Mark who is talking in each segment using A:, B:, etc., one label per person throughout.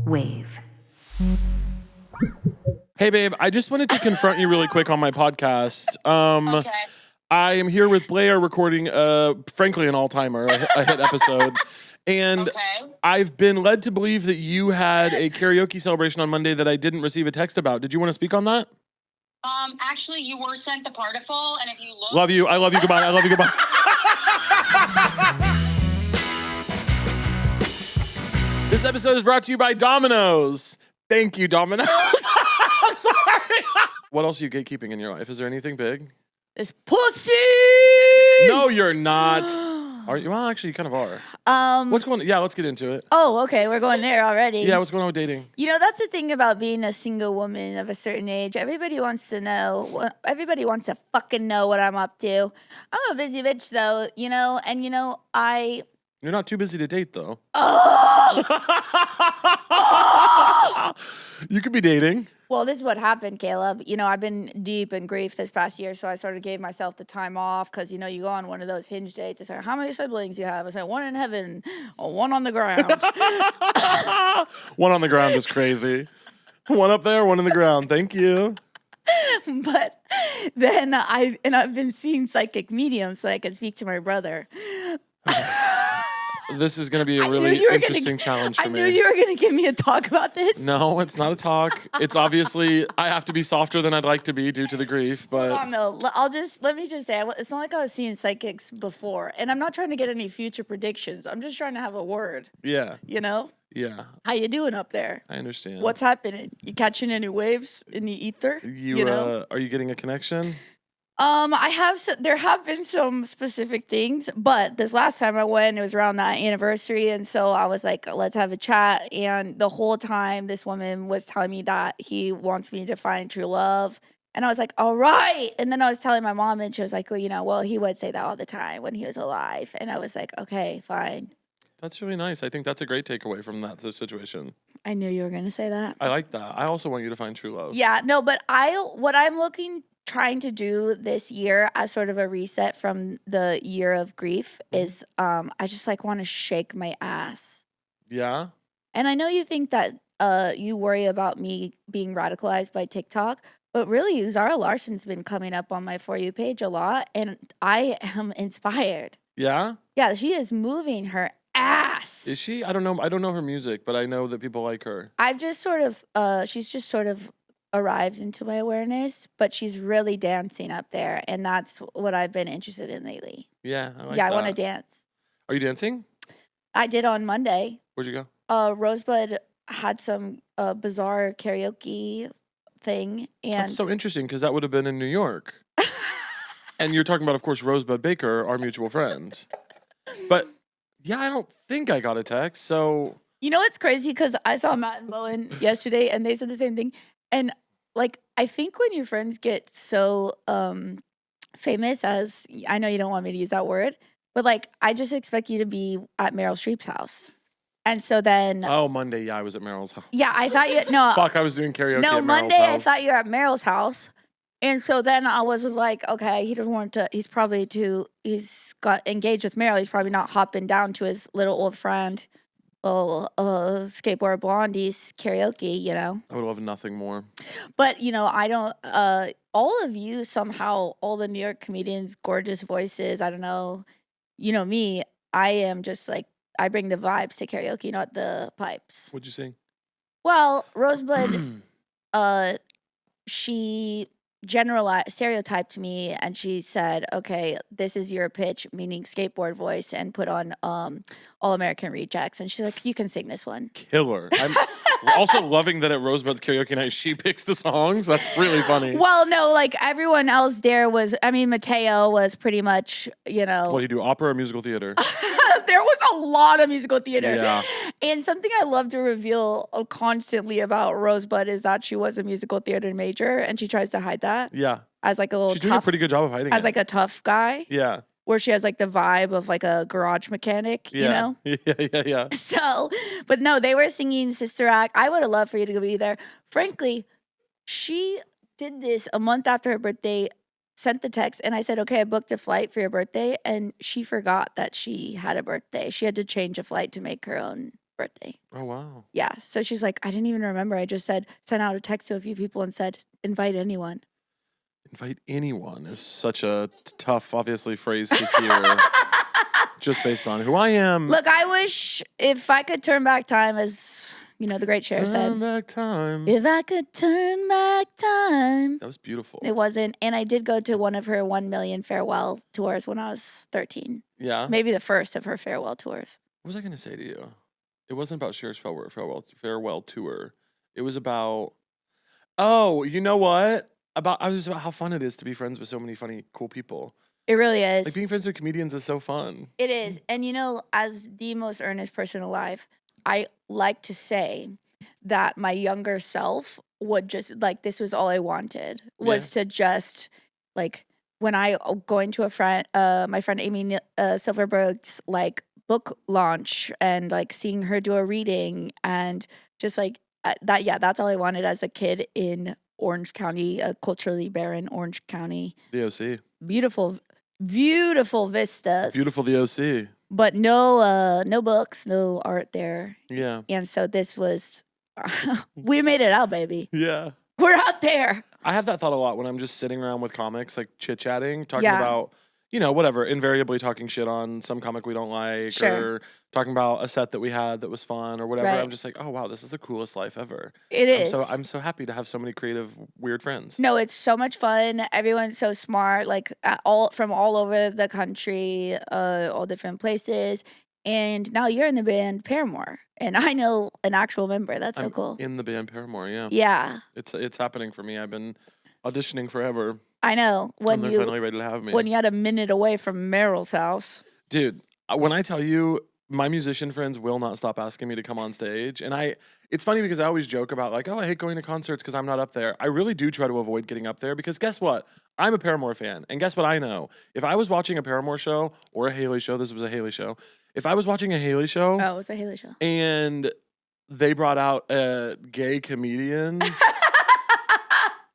A: Wave.
B: Hey, babe, I just wanted to confront you really quick on my podcast.
C: Okay.
B: I am here with Blair recording, frankly, an all-timer, a hit episode. And
C: Okay.
B: I've been led to believe that you had a karaoke celebration on Monday that I didn't receive a text about. Did you want to speak on that?
C: Actually, you were sent the particle, and if you look...
B: Love you. I love you. Goodbye. I love you. Goodbye. This episode is brought to you by Domino's. Thank you, Domino's. I'm sorry. What else are you gatekeeping in your life? Is there anything big?
D: This pussy!
B: No, you're not. Are you? Well, actually, you kind of are. What's going on? Yeah, let's get into it.
D: Oh, okay, we're going there already.
B: Yeah, what's going on with dating?
D: You know, that's the thing about being a single woman of a certain age. Everybody wants to know. Everybody wants to fucking know what I'm up to. I'm a busy bitch, though, you know, and, you know,
B: You're not too busy to date, though. You could be dating.
D: Well, this is what happened, Caleb. You know, I've been deep in grief this past year, so I sort of gave myself the time off because, you know, you go on one of those hinge dates. It's like, how many siblings you have? I said, one in heaven, one on the ground.
B: One on the ground is crazy. One up there, one in the ground. Thank you.
D: But then I've been seeing psychic mediums so I can speak to my brother.
B: This is going to be a really interesting challenge for me.
D: I knew you were going to give me a talk about this.
B: No, it's not a talk. It's obviously, I have to be softer than I'd like to be due to the grief, but...
D: Oh, no, let me just say, it's not like I was seeing psychics before, and I'm not trying to get any future predictions. I'm just trying to have a word.
B: Yeah.
D: You know?
B: Yeah.
D: How you doing up there?
B: I understand.
D: What's happening? You catching any waves in the ether?
B: You know? Are you getting a connection?
D: There have been some specific things, but this last time I went, it was around that anniversary, and so I was like, let's have a chat, and the whole time this woman was telling me that he wants me to find true love, and I was like, all right, and then I was telling my mom, and she was like, well, you know, well, he would say that all the time when he was alive, and I was like, okay, fine.
B: That's really nice. I think that's a great takeaway from that situation.
D: I knew you were going to say that.
B: I like that. I also want you to find true love.
D: Yeah, no, but what I'm trying to do this year as sort of a reset from the year of grief is I just like want to shake my ass.
B: Yeah?
D: And I know you think that you worry about me being radicalized by TikTok, but really Zara Larson's been coming up on my For You page a lot, and I am inspired.
B: Yeah?
D: Yeah, she is moving her ass.
B: Is she? I don't know. I don't know her music, but I know that people like her.
D: I've just sort of she's just sort of arrives into my awareness, but she's really dancing up there, and that's what I've been interested in lately.
B: Yeah, I like
D: yeah,
B: that.
D: I want to dance.
B: Are you dancing?
D: I did on Monday.
B: Where'd you go?
D: Rosebud had some bizarre karaoke thing, and
B: That's so interesting because that would have been in New York. And you're talking about, of course, Rosebud Baker, our mutual friend. But yeah, I don't think I got a text. So
D: you know what's crazy? Because I saw Matt and Bowen yesterday, and they said the same thing. And like, I think when your friends get so famous, as I know you don't want me to use that word, but like, I just expect you to be at Meryl Streep's house. And so then,
B: Monday, yeah, I was at Meryl's house.
D: Yeah, I thought you
B: Fuck, I was doing karaoke.
D: No,
B: at
D: Monday
B: Meryl's house.
D: I thought you were at Meryl's house. And so then I was just like, okay, he doesn't want to, he's got engaged with Meryl. He's probably not hopping down to his little old friend, skateboard blondie's karaoke, you know?
B: I would love nothing more.
D: But, you know, I don't, all of you somehow, all the New York comedians, gorgeous voices, I don't know, you know me, I am just like, I bring the vibes to karaoke, not the pipes.
B: What'd you sing?
D: Well, Rosebud, she stereotyped me, and she said, okay, this is your pitch, meaning skateboard voice, and put on All American Rejects, and she's like, you can sing this one.
B: Killer. I'm also loving that at Rosebud's karaoke night she picks the songs. That's really funny.
D: Well, no, like everyone else there Mateo was pretty much, you know.
B: What do you do, opera or musical theater?
D: There was a lot of musical theater.
B: Yeah.
D: And something I love to reveal constantly about Rosebud is that she was a musical theater major, and she tries to hide that.
B: Yeah.
D: As like a little
B: She's doing a pretty good job of hiding it.
D: As like a tough guy.
B: Yeah.
D: Where she has like the vibe of like a garage mechanic, you know?
B: Yeah.
D: So, but no, they were singing Sister Act. I would have loved for you to be there. Frankly, she did this a month after her birthday, sent the text, and I said, okay, I booked a flight for your birthday, and she forgot that she had a birthday. She had to change a flight to make her own birthday.
B: Oh, wow.
D: Yeah. So she's like, I didn't even remember. I just sent out a text to a few people and said, invite anyone.
B: Invite anyone is such a tough, obviously, phrase to hear. Just based on who I am.
D: Look, I wish if I could turn back time, as the great Cher said.
B: Turn back time.
D: If I could turn back time.
B: That was beautiful.
D: It wasn't. And I did go to one of her 1 million farewell tours when I was 13.
B: Yeah.
D: Maybe the first of her farewell tours.
B: What was I going to say to you? It wasn't about Cher's farewell tour. It was about, oh, you know what? It was about how fun it is to be friends with so many funny, cool people.
D: It really is.
B: Like being friends with comedians is so fun.
D: It is. And as the most earnest person alive, I like to say that my younger self would just, like, this was all I wanted, was to just, like, when I going to my friend Amy Silverberg's, like, book launch and, like, seeing her do a reading and just, like, that's all I wanted as a kid in Orange County, a culturally barren Orange County.
B: The OC.
D: Beautiful vistas.
B: Beautiful the OC.
D: But no books, no art there.
B: Yeah.
D: And so this was, we made it out, baby.
B: Yeah.
D: We're out there.
B: I have that thought a lot when I'm just sitting around with comics, like chit-chatting, talking
D: Yeah.
B: about, whatever, invariably talking shit on some comic we don't like,
D: Sure.
B: or talking about a set that we had that was fun, or whatever.
D: Right.
B: I'm just like, oh, wow, this is the coolest life ever.
D: It is.
B: I'm so happy to have so many creative, weird friends.
D: No, it's so much fun. Everyone's so smart, like from all over the country, all different places. And now you're in the band Paramore, and I know an actual member. That's so
B: I'm
D: cool.
B: in the band Paramore, yeah.
D: Yeah,
B: It's happening for me. I've been auditioning forever.
D: I know.
B: And they're finally ready to have me.
D: When you had a minute away from Meryl's house.
B: Dude, when I tell you, my musician friends will not stop asking me to come on stage. And it's funny because I always joke about like, oh, I hate going to concerts because I'm not up there. I really do try to avoid getting up there because guess what? I'm a Paramore fan. And guess what I know? If I was watching a Paramore show or a Haley show, this was a Haley show. If I was watching a Haley show.
D: Oh, it was a Haley show.
B: And they brought out a gay comedian.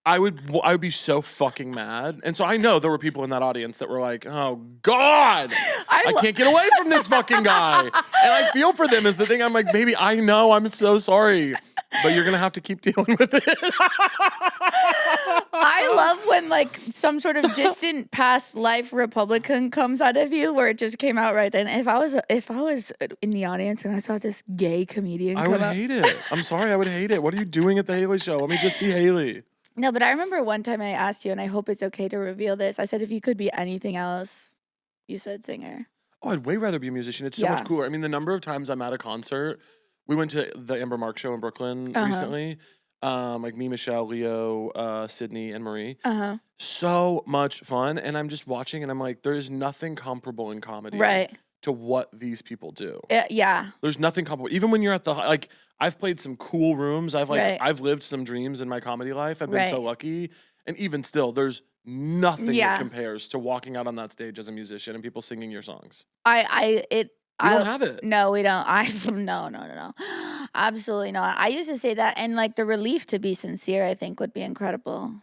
B: I would be so fucking mad. And so I know there were people in that audience that were like, oh, God, I can't get away from this fucking guy. And I feel for them is the thing. I'm like, baby, I know. I'm so sorry. But you're going to have to keep dealing with it.
D: I love when like some sort of distant past life Republican comes out of you where it just came out right then. If I was in the audience and I saw this gay comedian
B: I
D: come
B: would
D: up.
B: hate it. I'm sorry. I would hate it. What are you doing at the Haley show? Let me just see Haley.
D: No, but I remember one time I asked you, and I hope it's okay to reveal this. I said, if you could be anything else, you said singer.
B: Oh, I'd way rather be a musician. It's so much cooler. I mean, the number of times I'm at a concert. We went to the Amber Mark show in Brooklyn recently. Like me, Michelle, Leo, Sydney, and Marie. So much fun. And I'm just watching and I'm like, there is nothing comparable in comedy to what these people do.
D: Yeah.
B: There's nothing comparable. Even when you're at like, I've played some cool rooms. I've lived some dreams in my comedy life. I've been so lucky. And even still, there's nothing that compares to walking out on that stage as a musician and people singing your songs.
D: We
B: don't have it.
D: No, we don't. No. Absolutely not. I used to say that, and like the relief to be sincere, I think would be incredible.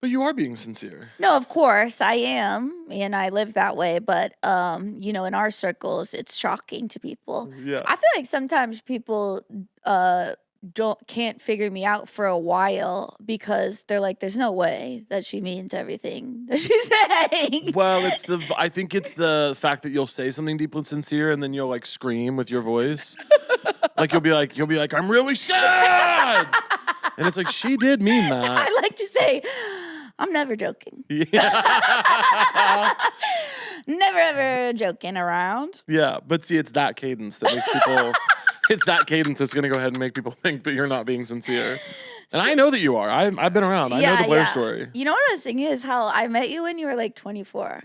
B: But you are being sincere.
D: No, of course I am, and I live that way. But in our circles, it's shocking to people.
B: Yeah,
D: I feel like sometimes people can't figure me out for a while because they're like, "There's no way that she means everything that she's saying."
B: Well, I think it's the fact that you'll say something deeply sincere and then you'll like scream with your voice, like you'll be like, "I'm really sad," and it's like she did mean that.
D: I like to say, I'm never joking.
B: Yeah.
D: Never ever joking around.
B: Yeah, but see, it's that cadence that makes people. It's that cadence that's going to go ahead and make people think that you're not being sincere. And I know that you are. I've been around. I know the Blair story.
D: You know what I was thinking is how I met you when you were like 24.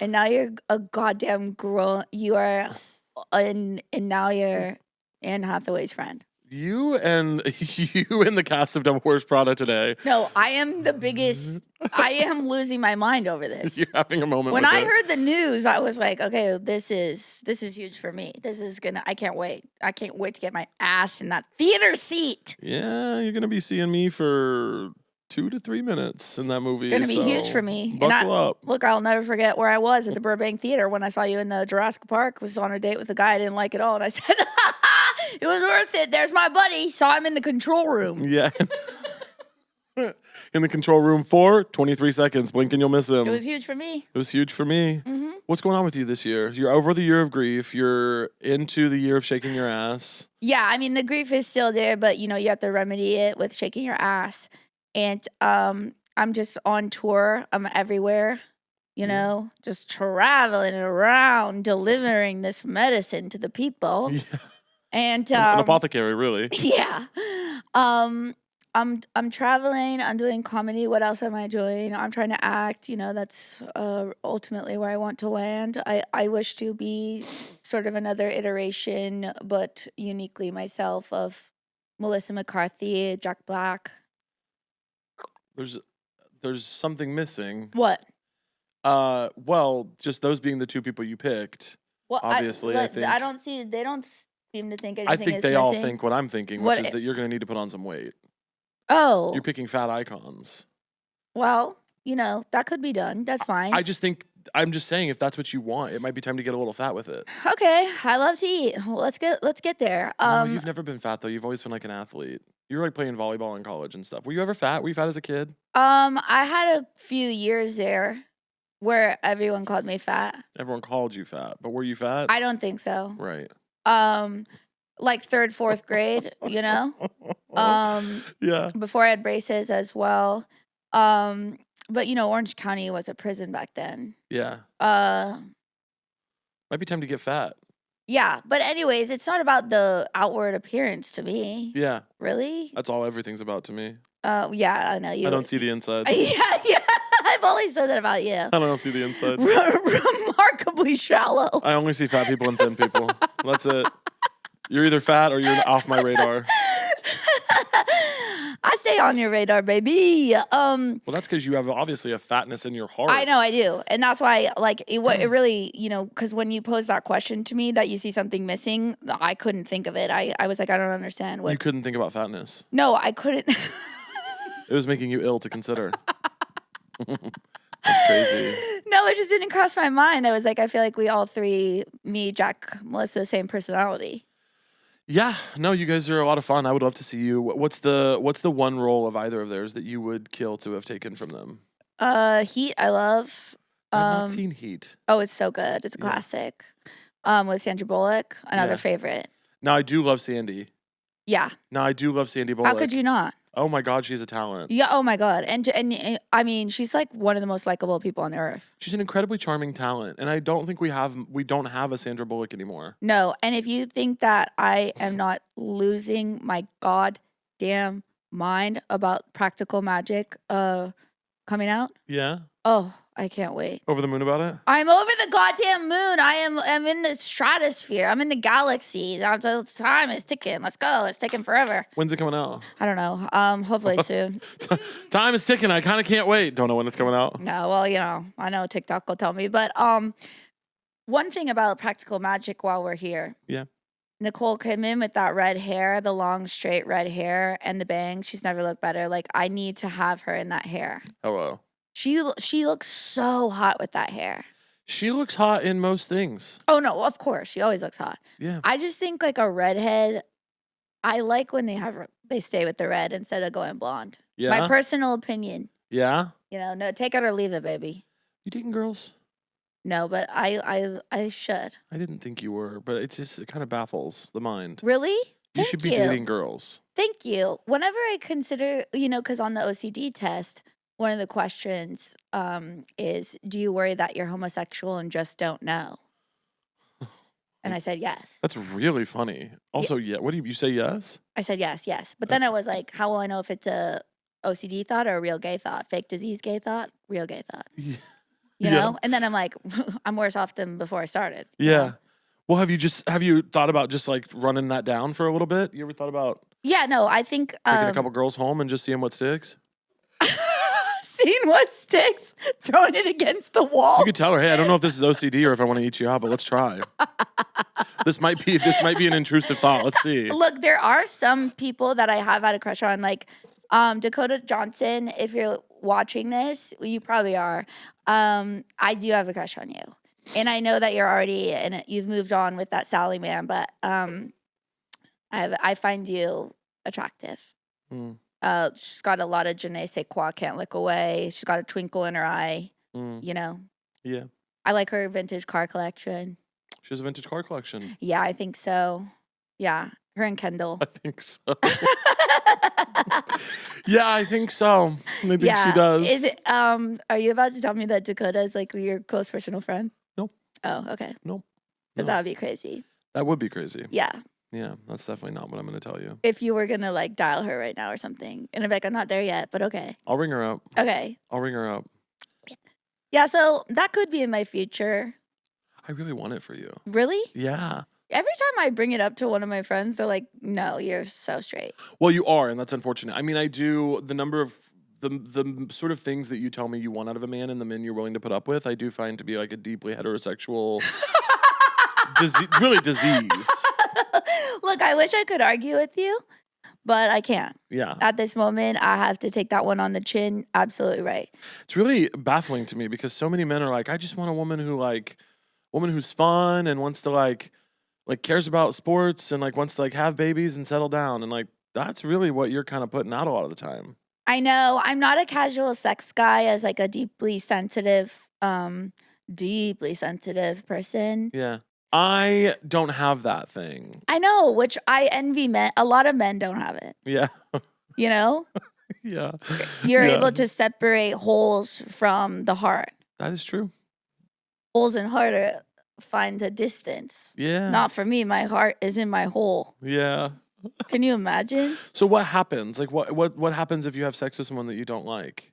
D: And now you're a goddamn grown. You are, and now you're Anne Hathaway's friend.
B: You and the cast of Devil Wears Prada today.
D: No, I am the biggest. I am losing my mind over this.
B: You're having a moment.
D: When I heard the news, I was like, okay, this is huge for me. I can't wait. I can't wait to get my ass in that theater seat.
B: Yeah, you're gonna be seeing me for 2 to 3 minutes in that movie.
D: It's gonna be huge for me.
B: Buckle up.
D: Look, I'll never forget where I was at the Burbank Theater when I saw you in the Jurassic Park. Was on a date with a guy I didn't like at all, and I said, It was worth it. There's my buddy. Saw him in the control room.
B: Yeah. In the control room for 23 seconds. Blink and you'll miss him.
D: It was huge for me.
B: It was huge for me. What's going on with you this year? You're over the year of grief. You're into the year of shaking your ass.
D: Yeah, I mean, the grief is still there, but, you know, you have to remedy it with shaking your ass. And I'm just on tour. I'm everywhere, you know, just traveling around, delivering this medicine to the people.
B: Yeah.
D: And
B: An apothecary, really.
D: yeah. I'm traveling, I'm doing comedy. What else am I doing? I'm trying to act, you know, that's ultimately where I want to land. I wish to be sort of another iteration, but uniquely myself, of Melissa McCarthy, Jack Black.
B: There's something missing.
D: What?
B: Well, just those being the two people you picked.
D: Well,
B: obviously, I think.
D: I don't see, they don't seem to think anything
B: I think
D: is
B: they
D: missing.
B: all think what I'm thinking, which is that you're going to need to put on some weight.
D: Oh.
B: You're picking fat icons.
D: Well, you know, that could be done. That's fine.
B: I'm just saying, if that's what you want, it might be time to get a little fat with it.
D: Okay, I love to eat. Well, let's get there.
B: No, you've never been fat though. You've always been like an athlete. You were like playing volleyball in college and stuff. Were you ever fat? Were you fat as a kid?
D: I had a few years there where everyone called me fat.
B: Everyone called you fat, but were you fat?
D: I don't think so.
B: Right.
D: Like 3rd, 4th grade, you know?
B: Yeah.
D: Before I had braces as well. But you know, Orange County was a prison back then.
B: Yeah. Might be time to get fat.
D: Yeah, but anyways, it's not about the outward appearance to me.
B: Yeah.
D: Really?
B: That's all everything's about to me.
D: Yeah, I know you.
B: I don't see the inside.
D: Yeah. I've always said that about you.
B: I don't see the inside.
D: Remarkably shallow.
B: I only see fat people and thin people. That's it. You're either fat or you're off my radar.
D: I stay on your radar, baby.
B: Well, that's because you have obviously a fatness in your heart.
D: I know I do. And that's why, like, it really, you know, because when you posed that question to me that you see something missing, I couldn't think of it. I was like, I don't understand.
B: You couldn't think about fatness.
D: No, I couldn't.
B: It was making you ill to consider. That's crazy.
D: No, it just didn't cross my mind. I was like, I feel like we all three, me, Jack, Melissa, the same personality.
B: Yeah, no, you guys are a lot of fun. I would love to see you. What's the one role of either of theirs that you would kill to have taken from them?
D: Heat, I love.
B: I've not seen Heat.
D: Oh, it's so good. It's a classic. With Sandra Bullock, another favorite.
B: Now I do love Sandy.
D: Yeah.
B: Now I do love Sandy Bullock.
D: How could you not?
B: Oh my God, she's a talent.
D: Yeah. Oh my God. And I mean, she's like one of the most likable people on the earth.
B: She's an incredibly charming talent, and I don't think we don't have a Sandra Bullock anymore.
D: No. And if you think that I am not losing my goddamn mind about Practical Magic coming out,
B: Yeah.
D: oh, I can't wait.
B: Over the moon about it?
D: I'm over the goddamn moon. I'm in the stratosphere. I'm in the galaxy. The time is ticking. Let's go. It's ticking forever.
B: When's it coming out?
D: I don't know. Hopefully soon.
B: Time is ticking. I kind of can't wait. Don't know when it's coming out.
D: No, well, you know, I know TikTok will tell me. But one thing about Practical Magic while we're here.
B: Yeah.
D: Nicole came in with that red hair, the long, straight red hair and the bangs. She's never looked better. Like, I need to have her in that hair.
B: Hello.
D: She looks so hot with that hair.
B: She looks hot in most things.
D: Oh, no, of course. She always looks hot.
B: Yeah.
D: I just think, like, a redhead, I like when they stay with the red instead of going blonde.
B: Yeah.
D: My personal opinion.
B: Yeah.
D: You know, no, take it or leave it, baby.
B: You dating girls?
D: No, but I should.
B: I didn't think you were, but it kind of baffles the mind.
D: Really?
B: You should be dating girls.
D: Thank you. Whenever I consider, you know, because on the OCD test, one of the questions is, do you worry that you're homosexual and just don't know? And I said yes.
B: That's really funny. Also, yeah. What do you say yes?
D: I said yes. But then I was like, how will I know if it's a OCD thought or a real gay thought? Fake disease gay thought, real gay thought.
B: Yeah.
D: You know? And then I'm like, I'm worse off than before I started.
B: Yeah.
D: You know?
B: Well, have you thought about just like running that down for a little bit? You ever thought about
D: Yeah, no, I think
B: taking a couple girls home and just seeing what sticks?
D: Seeing what sticks, throwing it against the wall.
B: You could tell her, hey, I don't know if this is OCD or if I want to eat you out, but let's try. This might be an intrusive thought. Let's see.
D: Look, there are some people that I have had a crush on, like Dakota Johnson. If you're watching this, you probably are. I do have a crush on you, and I know that you're already you've moved on with that Sally man, but I I find you attractive.
B: Mm.
D: She's got a lot of je ne sais quoi, can't look away. She's got a twinkle in her eye.
B: Mm.
D: You know.
B: Yeah.
D: I like her vintage car collection.
B: She has a vintage car collection.
D: Yeah, I think so. Yeah, her and Kendall.
B: I think so. Yeah, I think so. I think she does.
D: Is it? Are you about to tell me that Dakota is like your close personal friend?
B: Nope.
D: Oh, okay.
B: Nope.
D: Because
B: No.
D: that would be crazy.
B: That would be crazy.
D: Yeah.
B: Yeah, that's definitely not what I'm going to tell you.
D: If you were gonna like dial her right now or something, and I'm like, I'm not there yet, but okay.
B: I'll ring her up.
D: Okay.
B: I'll ring her up.
D: Yeah. So that could be in my future.
B: I really want it for you.
D: Really?
B: Yeah.
D: Every time I bring it up to one of my friends, they're like, "No, you're so straight."
B: Well, you are, and that's unfortunate. I mean, I do the number of the sort of things that you tell me you want out of a man and the men you're willing to put up with, I do find to be like a deeply heterosexual, really disease.
D: Look, I wish I could argue with you, but I can't.
B: Yeah.
D: At this moment, I have to take that one on the chin. Absolutely right.
B: It's really baffling to me because so many men are like, I just want a woman who's fun and wants to like cares about sports and like wants to like have babies and settle down, and like that's really what you're kind of putting out a lot of the time.
D: I know I'm not a casual sex guy as like a deeply sensitive person.
B: Yeah. I don't have that thing.
D: I know, which I envy men. A lot of men don't have it.
B: Yeah.
D: You know?
B: Yeah.
D: You're
B: Yeah.
D: able to separate holes from the heart.
B: That is true.
D: Holes in heart find a distance.
B: Yeah.
D: Not for me. My heart is in my hole.
B: Yeah.
D: Can you imagine?
B: So what happens? Like what happens if you have sex with someone that you don't like?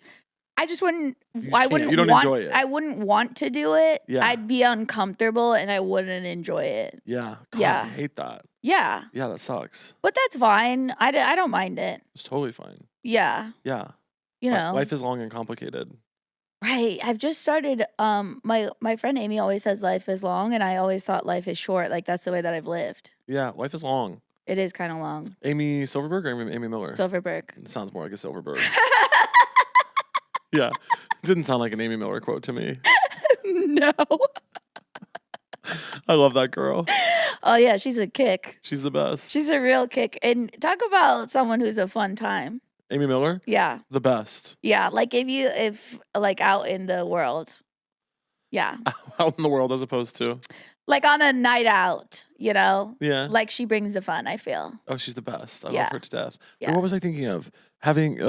D: I just wouldn't.
B: just
D: I
B: can't.
D: wouldn't.
B: You don't
D: want,
B: enjoy it.
D: I wouldn't want to do it.
B: Yeah.
D: I'd be uncomfortable and I wouldn't enjoy it.
B: Yeah. God,
D: Yeah.
B: I hate that.
D: Yeah,
B: Yeah, that sucks.
D: but that's fine. I don't mind it.
B: It's totally fine.
D: Yeah,
B: Yeah.
D: you know.
B: Life is long and complicated.
D: Right. I've just started. My friend Amy always says life is long, and I always thought life is short. Like that's the way that I've lived.
B: Yeah, life is long.
D: It is kind of long.
B: Amy Silverberg or Amy Miller?
D: Silverberg.
B: It sounds more like a Silverberg. Yeah. It didn't sound like an Amy Miller quote to me.
D: No.
B: I love that girl.
D: Oh yeah, she's a kick.
B: She's the best.
D: She's a real kick. And talk about someone who's a fun time.
B: Amy Miller?
D: Yeah.
B: The best.
D: Yeah. Like if like out in the world. Yeah.
B: Out in the world as opposed to.
D: Like on a night out, you know?
B: Yeah.
D: Like she brings the fun, I feel.
B: Oh, she's the best. I
D: Yeah.
B: love her to death. Wait,
D: Yeah.
B: what was I thinking of? Having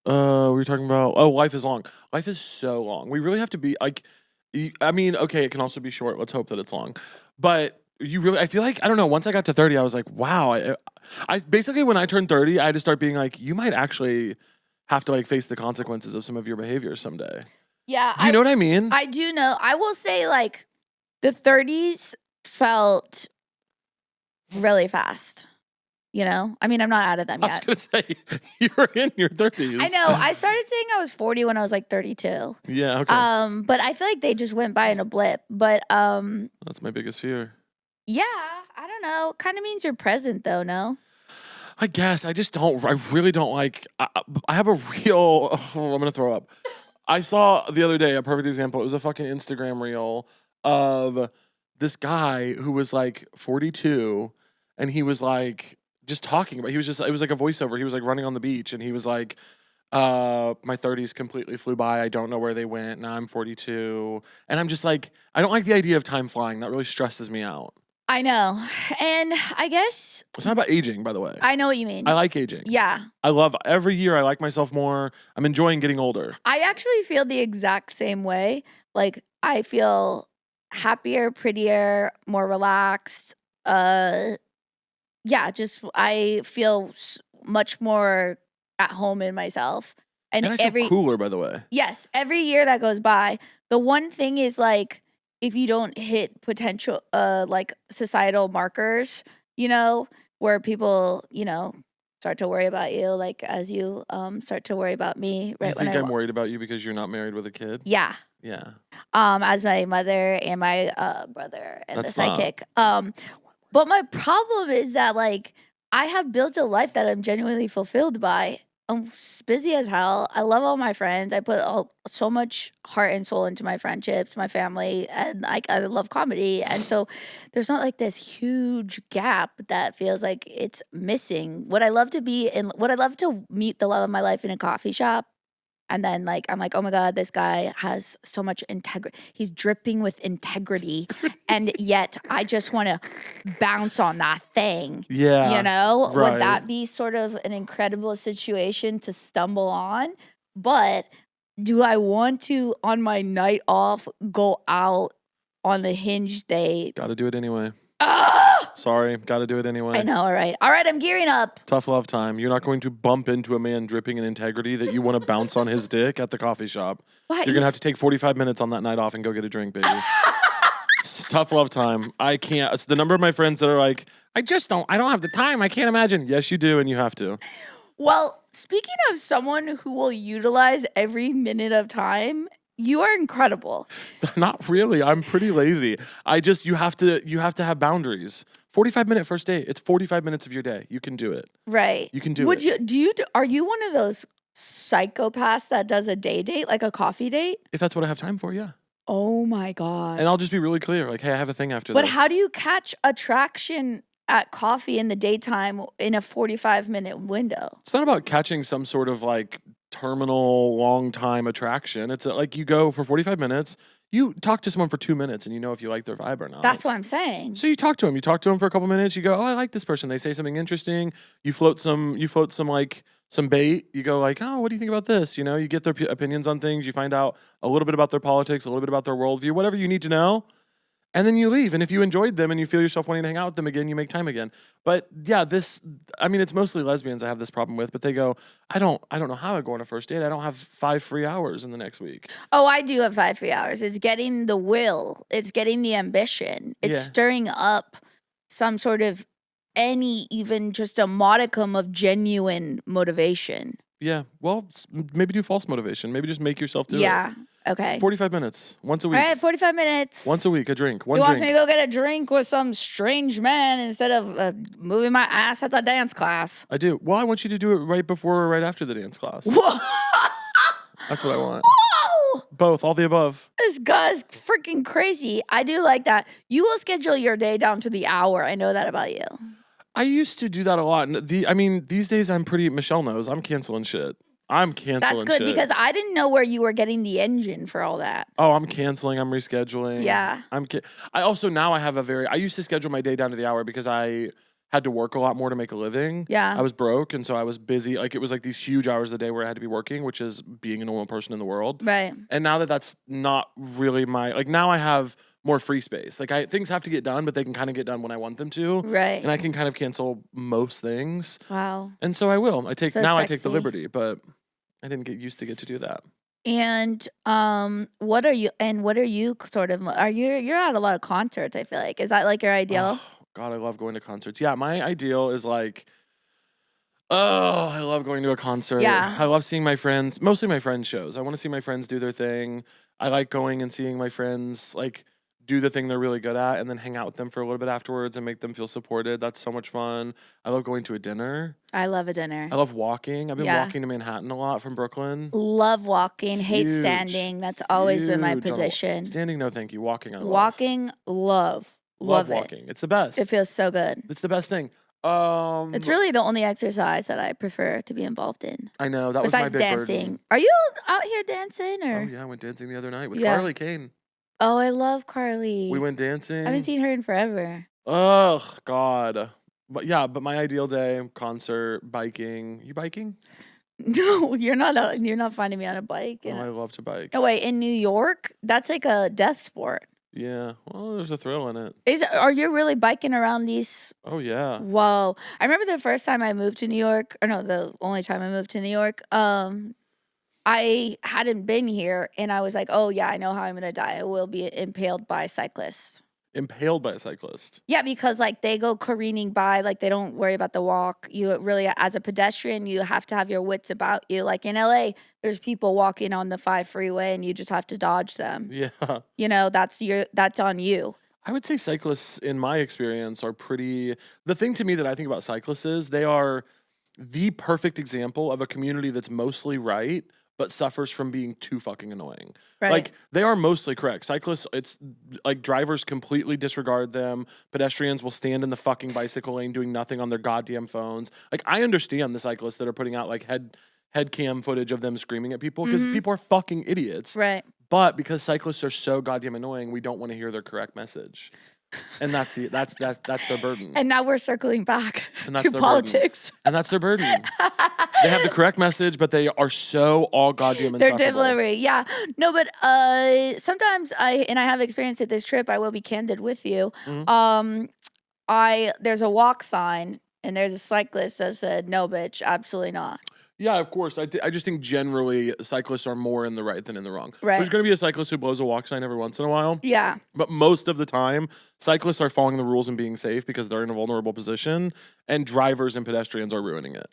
B: we were talking about life is long. Life is so long. We really have to be like I mean, okay, it can also be short. Let's hope that it's long. But I feel like I don't know, once I got to 30, I was like, wow, I basically when I turned 30, I had to start being like, you might actually have to like face the consequences of some of your behavior someday.
D: Yeah.
B: Do you know what I mean?
D: I do know. I will say like the 30s felt really fast. You know? I mean, I'm not out of them
B: I was
D: yet.
B: gonna say you're in your 30s.
D: I know. I started saying I was 40 when I was like 32.
B: Yeah, okay.
D: But I feel like they just went by in a blip. But
B: That's my biggest fear.
D: yeah, I don't know. Kind of means you're present though, no?
B: I guess I really don't like. I have a real. Oh, I'm gonna throw up. I saw the other day a perfect example. It was a fucking Instagram reel of this guy who was like 42, and he was like just talking about. It was like a voiceover. He was like running on the beach, and he was like, my 30s completely flew by. I don't know where they went. Now I'm 42, and I'm just like, I don't like the idea of time flying. That really stresses me out.
D: I know. And I guess
B: It's not about aging, by the way.
D: I know what you mean.
B: I like aging.
D: Yeah.
B: I love every year. I like myself more. I'm enjoying getting older.
D: I actually feel the exact same way. Like I feel happier, prettier, more relaxed. Yeah, just I feel much more at home in myself. And
B: I feel cooler, by the way.
D: Yes, every year that goes by, the one thing is like if you don't hit potential like societal markers, you know, where people, you know, start to worry about you, like as you start to worry about me, right?
B: You think I'm worried about you because you're not married with a kid?
D: Yeah.
B: Yeah.
D: As my mother and my brother and
B: That's
D: the sidekick. But my problem is that like I have built a life that I'm genuinely fulfilled by. I'm busy as hell. I love all my friends. I put so much heart and soul into my friendships, my family, and like I love comedy. And so there's not like this huge gap that feels like it's missing. Would I love to meet the love of my life in a coffee shop? And then like I'm like, oh my God, this guy has so much integrity. He's dripping with integrity. And yet I just want to bounce on that thing.
B: Yeah.
D: You know?
B: Right.
D: Would that be sort of an incredible situation to stumble on? But do I want to, on my night off, go out on the Hinge date?
B: Gotta do it anyway.
D: Ah!
B: Sorry, gotta do it anyway.
D: I know, all right. All right, I'm gearing up.
B: Tough love time. You're not going to bump into a man dripping in integrity that you want to bounce on his dick at the coffee shop.
D: What?
B: You're gonna have to take 45 minutes on that night off and go get a drink, baby. It's tough love time. I can't. It's the number of my friends that are like, I don't have the time. I can't imagine. Yes, you do, and you have to.
D: Well, speaking of someone who will utilize every minute of time, you are incredible.
B: Not really. I'm pretty lazy. You have to have boundaries. 45-minute first date. It's 45 minutes of your day. You can do it.
D: Right.
B: You can do it.
D: Are you one of those psychopaths that does a date, like a coffee date?
B: If that's what I have time for, yeah.
D: Oh my God.
B: And I'll just be really clear. Like, hey, I have a thing after this.
D: But how do you catch attraction at coffee in the daytime in a 45-minute window?
B: It's not about catching some sort of like terminal long time attraction. It's like you go for 45 minutes, you talk to someone for 2 minutes and you know if you like their vibe or not.
D: That's what I'm saying.
B: So you talk to them for a couple minutes, you go, oh, I like this person. They say something interesting. You float some bait. You go like, oh, what do you think about this? You know, you get their opinions on things. You find out a little bit about their politics, a little bit about their worldview, whatever you need to know. And then you leave. And if you enjoyed them and you feel yourself wanting to hang out with them again, you make time again. But yeah, it's mostly lesbians I have this problem with, but they go, I don't know how I go on a first date. I don't have 5 free hours in the next week.
D: Oh, I do have 5 free hours. It's getting the will. It's getting the ambition. It's stirring up some sort of even just a modicum of genuine motivation.
B: Yeah. Well, maybe do false motivation. Maybe just make yourself do it.
D: Yeah. Okay.
B: 45 minutes. Once a week.
D: All right, 45 minutes.
B: Once a week, a drink.
D: He wants me to go get a drink with some strange man instead of moving my ass at the dance class.
B: I do. Well, I want you to do it right before or right after the dance class.
D: Whoa!
B: That's what I want.
D: Whoa!
B: Both, all the above.
D: This guy's freaking crazy. I do like that. You will schedule your day down to the hour. I know that about you.
B: I used to do that a lot. These days Michelle knows, I'm canceling shit. I'm canceling shit.
D: That's good because I didn't know where you were getting the engine for all that.
B: Oh, I'm canceling. I'm rescheduling.
D: Yeah.
B: I also now I used to schedule my day down to the hour because I had to work a lot more to make a living.
D: Yeah.
B: I was broke and so I was busy. Like it was like these huge hours of the day where I had to be working, which is being a normal person in the world.
D: Right.
B: And now that's not really now I have more free space. Like things have to get done, but they can kind of get done when I want them to.
D: Right.
B: And I can kind of cancel most things.
D: Wow.
B: And so I will. I take the liberty, but I didn't get used to do that.
D: And what are you sort of you're at a lot of concerts, I feel like. Is that like your ideal?
B: Oh, God, I love going to concerts. Yeah, my ideal is like I love going to a concert.
D: Yeah.
B: I love seeing my friends, mostly my friends' shows. I want to see my friends do their thing. I like going and seeing my friends like do the thing they're really good at and then hang out with them for a little bit afterwards and make them feel supported. That's so much fun. I love going to a dinner.
D: I love a dinner.
B: I love walking. I've been walking to Manhattan a lot from Brooklyn.
D: Love walking. Hate standing. That's always been my position.
B: Standing, no thank you. Walking, I love.
D: Walking, love
B: walking. It's the best.
D: It feels so good.
B: It's the best thing.
D: It's really the only exercise that I prefer to be involved in.
B: I know. That was my big
D: dancing.
B: burden.
D: Are you out here dancing? Or?
B: Oh, yeah. I went dancing the other night with Carly Kane.
D: Oh, I love Carly.
B: We went dancing.
D: I haven't seen her in forever.
B: Ugh, God. But my ideal day, concert, biking. You biking?
D: No, you're not finding me on a bike.
B: Oh, I love to bike.
D: No, wait, in New York, that's like a death sport.
B: Yeah. Well, there's a thrill in it.
D: Are you really biking around these?
B: Oh, yeah.
D: Whoa. I remember the first time I moved to New York, or no, the only time I moved to New York, I hadn't been here, and I was like, oh, yeah, I know how I'm going to die. I will be impaled by cyclists.
B: Impaled by a cyclist?
D: Yeah, because, like, they go careening by. Like, they don't worry about the walk. You really, as a pedestrian, you have to have your wits about you. Like, in L.A., there's people walking on the 5 freeway, and you just have to dodge them.
B: Yeah.
D: You know, that's on you.
B: I would say cyclists, in my experience, are pretty... The thing to me that I think about cyclists is they are the perfect example of a community that's mostly right, but suffers from being too fucking annoying.
D: Right.
B: Like, they are mostly correct. Cyclists, it's like drivers completely disregard them. Pedestrians will stand in the fucking bicycle lane doing nothing on their goddamn phones. Like, I understand the cyclists that are putting out like head cam footage of them screaming at people because people are fucking idiots.
D: Right.
B: But because cyclists are so goddamn annoying, we don't want to hear their correct message. And that's their burden.
D: And now we're circling back
B: And that's
D: to
B: their
D: politics.
B: burden. And that's their burden. They have the correct message, but they are so all goddamn
D: Their
B: insufferable.
D: delivery, yeah. No, but sometimes I have experience at this trip. I will be candid with you. There's a walk sign and there's a cyclist that said, "No, bitch, absolutely not."
B: Yeah, of course. I just think generally cyclists are more in the right than in the wrong.
D: Right.
B: There's going to be a cyclist who blows a walk sign every once in a while.
D: Yeah.
B: But most of the time, cyclists are following the rules and being safe because they're in a vulnerable position, and drivers and pedestrians are ruining it.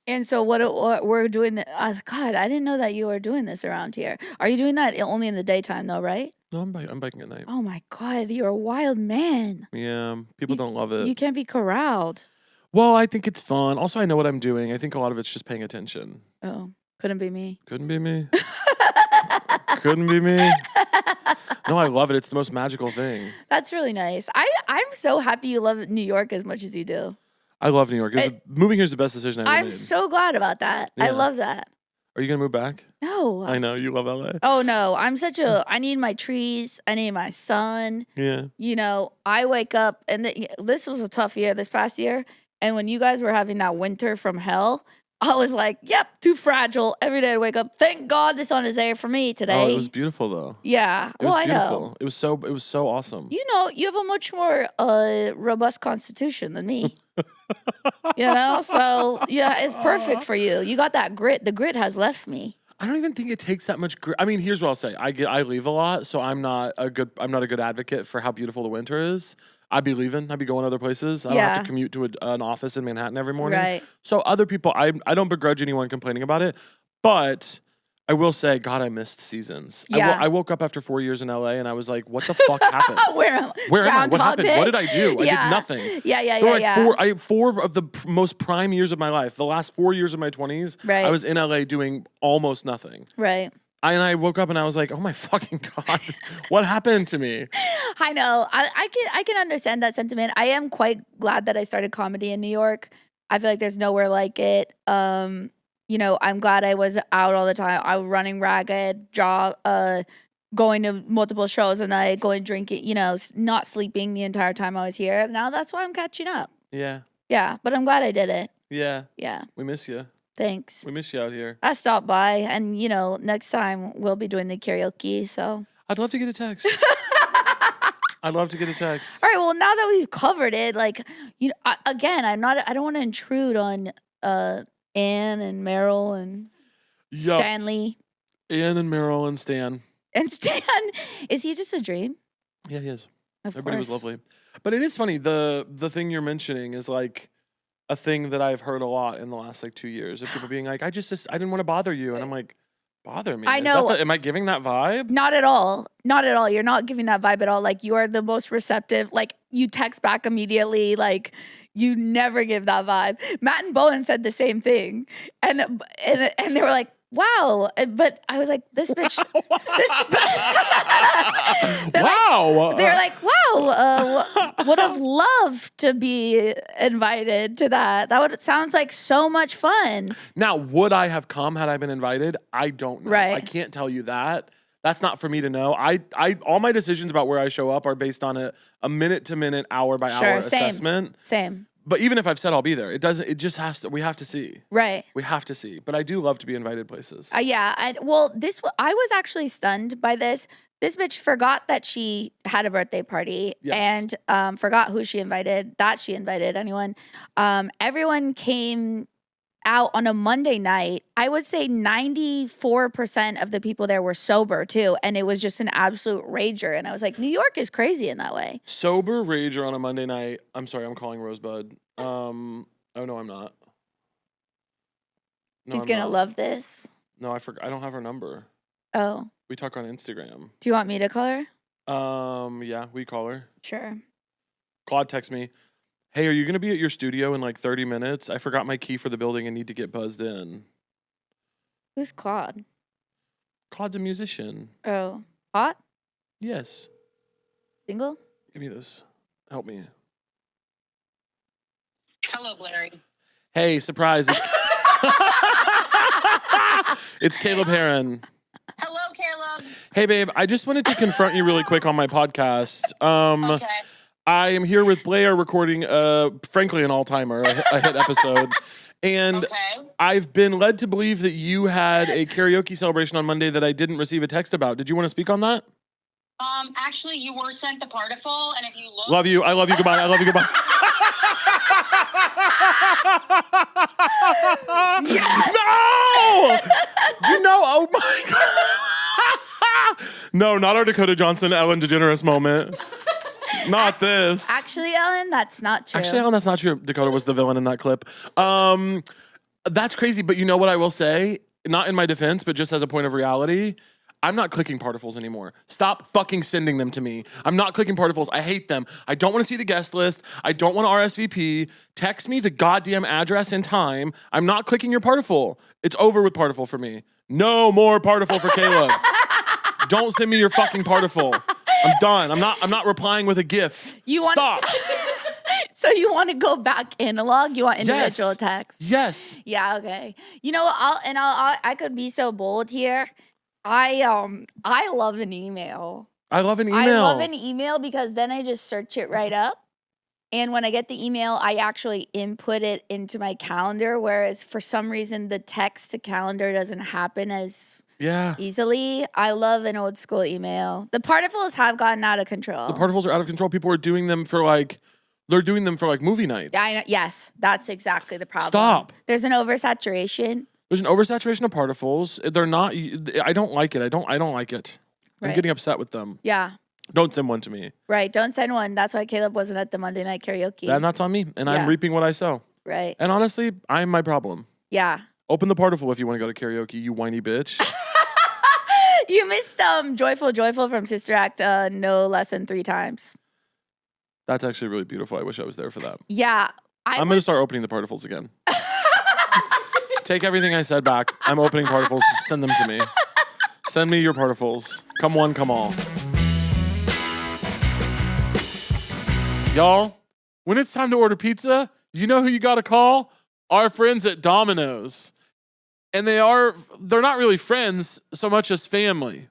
D: And so what we're doing, God, I didn't know that you were doing this around here. Are you doing that only in the daytime though, right?
B: No, I'm biking at night.
D: Oh my God, you're a wild man.
B: Yeah, people don't love it.
D: You can't be corralled.
B: Well, I think it's fun. Also, I know what I'm doing. I think a lot of it's just paying attention.
D: Oh, couldn't be me.
B: Couldn't be me. Couldn't be me. No, I love it. It's the most magical thing.
D: That's really nice. I'm so happy you love New York as much as you do.
B: I love New York. Moving here is the best decision I ever
D: I'm
B: made.
D: so glad about that. I
B: Yeah.
D: love that.
B: Are you going to move back?
D: No.
B: I know. You love LA.
D: Oh no, I need my trees. I need my sun.
B: Yeah.
D: You know, I wake up and this was a tough year this past year. And when you guys were having that winter from hell, I was like, yep, too fragile. Every day I wake up. Thank God the sun is there for me today.
B: Oh, it was beautiful though.
D: Yeah.
B: It was
D: I
B: beautiful.
D: know.
B: It was so awesome.
D: You know, you have a much more robust constitution than me. You know, so yeah, it's perfect for you. You got that grit. The grit has left me.
B: I don't even think it takes that much grit. I mean, here's what I'll say. I leave a lot, so I'm not a good advocate for how beautiful the winter is. I'd be leaving. I'd be going other places. I don't have to commute to an office in Manhattan every morning.
D: Right.
B: So other people, I don't begrudge anyone complaining about it, but I will say, God, I missed seasons.
D: Yeah.
B: I woke up after 4 years in LA and I was like, what the fuck happened?
D: Where am I?
B: Where am I? What
D: Groundhog
B: happened?
D: Day?
B: What did I do? I did nothing.
D: Yeah.
B: There were like four of the most prime years of my life. The last 4 years of my 20s,
D: Right.
B: I was in LA doing almost nothing.
D: Right.
B: I woke up and I was like, oh my fucking God, what happened to me?
D: I know. I can understand that sentiment. I am quite glad that I started comedy in New York. I feel like there's nowhere like it. You know, I'm glad I was out all the time. I was running ragged, going to multiple shows a night, going drinking, you know, not sleeping the entire time I was here. Now that's why I'm catching up.
B: Yeah.
D: Yeah, but I'm glad I did it.
B: Yeah.
D: Yeah.
B: We miss you.
D: Thanks.
B: We miss you out here.
D: I stopped by and, you know, next time we'll be doing the karaoke, so.
B: I'd love to get a text. I'd love to get a text.
D: All right, well, now that we've covered it, like, you know, again, I don't want to intrude on Anne and Meryl and
B: Yup.
D: Stanley.
B: Ann and Meryl and Stan.
D: And Stan, is he just a dream?
B: Yeah, he is.
D: Of
B: Everybody
D: course.
B: was lovely. But it is funny, the thing you're mentioning is like a thing that I've heard a lot in the last like 2 years of people being like, I didn't want to bother you. And I'm like, bother me?
D: I know.
B: Am I giving that vibe?
D: Not at all. Not at all. You're not giving that vibe at all. Like, you are the most receptive. Like, you text back immediately. Like, you never give that vibe. Matt and Bowen said the same thing. And they were like, wow. But I was like, this bitch.
B: Wow.
D: They're like, wow, would have loved to be invited to that. Sounds like so much fun.
B: Now, would I have come had I been invited? I don't know.
D: Right.
B: I can't tell you that. That's not for me to know. I all my decisions about where I show up are based on a minute to minute, hour by hour
D: Same.
B: assessment.
D: Same.
B: But even if I've said I'll be there, it just has to. We have to see.
D: Right.
B: We have to see. But I do love to be invited places.
D: Yeah. I was actually stunned by this. This bitch forgot that she had a birthday party
B: Yes.
D: and forgot who she invited, that she invited anyone. Everyone came out on a Monday night. I would say 94% of the people there were sober too. And it was just an absolute rager. And I was like, New York is crazy in that way.
B: Sober rager on a Monday night. I'm sorry, I'm calling Rosebud. Oh no, I'm not. No,
D: She's
B: I'm
D: going to
B: not.
D: love this.
B: No, I forgot. I don't have her number.
D: Oh,
B: We talk on Instagram.
D: do you want me to call her?
B: Yeah, we call her.
D: Sure.
B: Claude texts me, Hey, are you going to be at your studio in like 30 minutes? I forgot my key for the building and need to get buzzed in.
D: Who's Claude?
B: Claude's a musician.
D: Oh, hot?
B: Yes.
D: Single?
B: Give me this. Help me.
C: Hello, Larry.
B: Hey, surprise. It's Caleb Hearon.
C: Hello, Caleb.
B: Hey, babe. I just wanted to confront you really quick on my podcast.
C: Okay.
B: I am here with Blair recording, frankly, an all-timer, a hit episode. And
C: Okay.
B: I've been led to believe that you had a karaoke celebration on Monday that I didn't receive a text about. Did you want to speak on that?
C: Actually, you were sent the particle, and if you look,
B: Love you. I love you. Goodbye. I love you. Goodbye.
D: Yes!
B: No! You know, oh my God. No, not our Dakota Johnson, Ellen DeGeneres moment. Not this.
D: Actually, Ellen, that's not true.
B: Actually, Ellen, that's not true. Dakota was the villain in that clip. That's crazy, but you know what I will say? Not in my defense, but just as a point of reality, I'm not clicking particles anymore. Stop fucking sending them to me. I'm not clicking particles. I hate them. I don't want to see the guest list. I don't want to RSVP. Text me the goddamn address and time. I'm not clicking your particle. It's over with particle for me. No more particle for Caleb. Don't send me your fucking particle. I'm done. I'm not replying with a GIF. Stop.
D: So you want to go back analog? You want individual
B: Yes.
D: text?
B: Yes.
D: Yeah, okay. You know, I could be so bold here. I love an email.
B: I love an email.
D: I love an email because then I just search it right up. And when I get the email, I actually input it into my calendar. Whereas for some reason, the text to calendar doesn't happen as easily. I love an old school email. The particles have gotten out of control.
B: The particles are out of control. People are doing them for like, they're doing them for like movie nights.
D: Yeah, I know. Yes, that's exactly the problem.
B: Stop.
D: There's an oversaturation.
B: There's an oversaturation of particles. They're not. I don't like it. I don't like it. I'm
D: Right.
B: getting upset with them.
D: Yeah.
B: Don't send one to me.
D: Right. Don't send one. That's why Caleb wasn't at the Monday night karaoke.
B: And that's on me. And I'm
D: Yeah.
B: reaping what I sow.
D: Right.
B: And honestly, I'm my problem.
D: Yeah.
B: Open the particle if you want to go to karaoke, you whiny bitch.
D: You missed Joyful from Sister Act no less than 3 times.
B: That's actually really beautiful. I wish I was there for that.
D: Yeah.
B: I'm going to start opening the particles again. Take everything I said back. I'm opening particles. Send them to me. Send me your particles. Come one, come all. Y'all, when it's time to order pizza, you know who you got to call? Our friends at Domino's. And they're not really friends so much as family.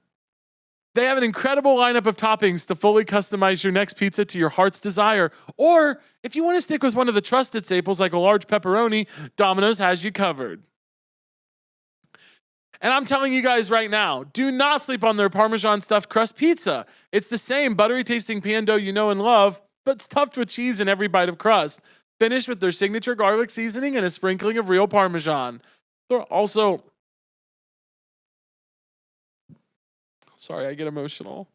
B: They have an incredible lineup of toppings to fully customize your next pizza to your heart's desire. Or if you want to stick with one of the trusted staples like a large pepperoni, Domino's has you covered. And I'm telling you guys right now, do not sleep on their Parmesan stuffed crust pizza. It's the same buttery tasting pan dough you know and love, but stuffed with cheese in every bite of crust. Finished with their signature garlic seasoning and a sprinkling of real Parmesan. They're also... Sorry, I get emotional.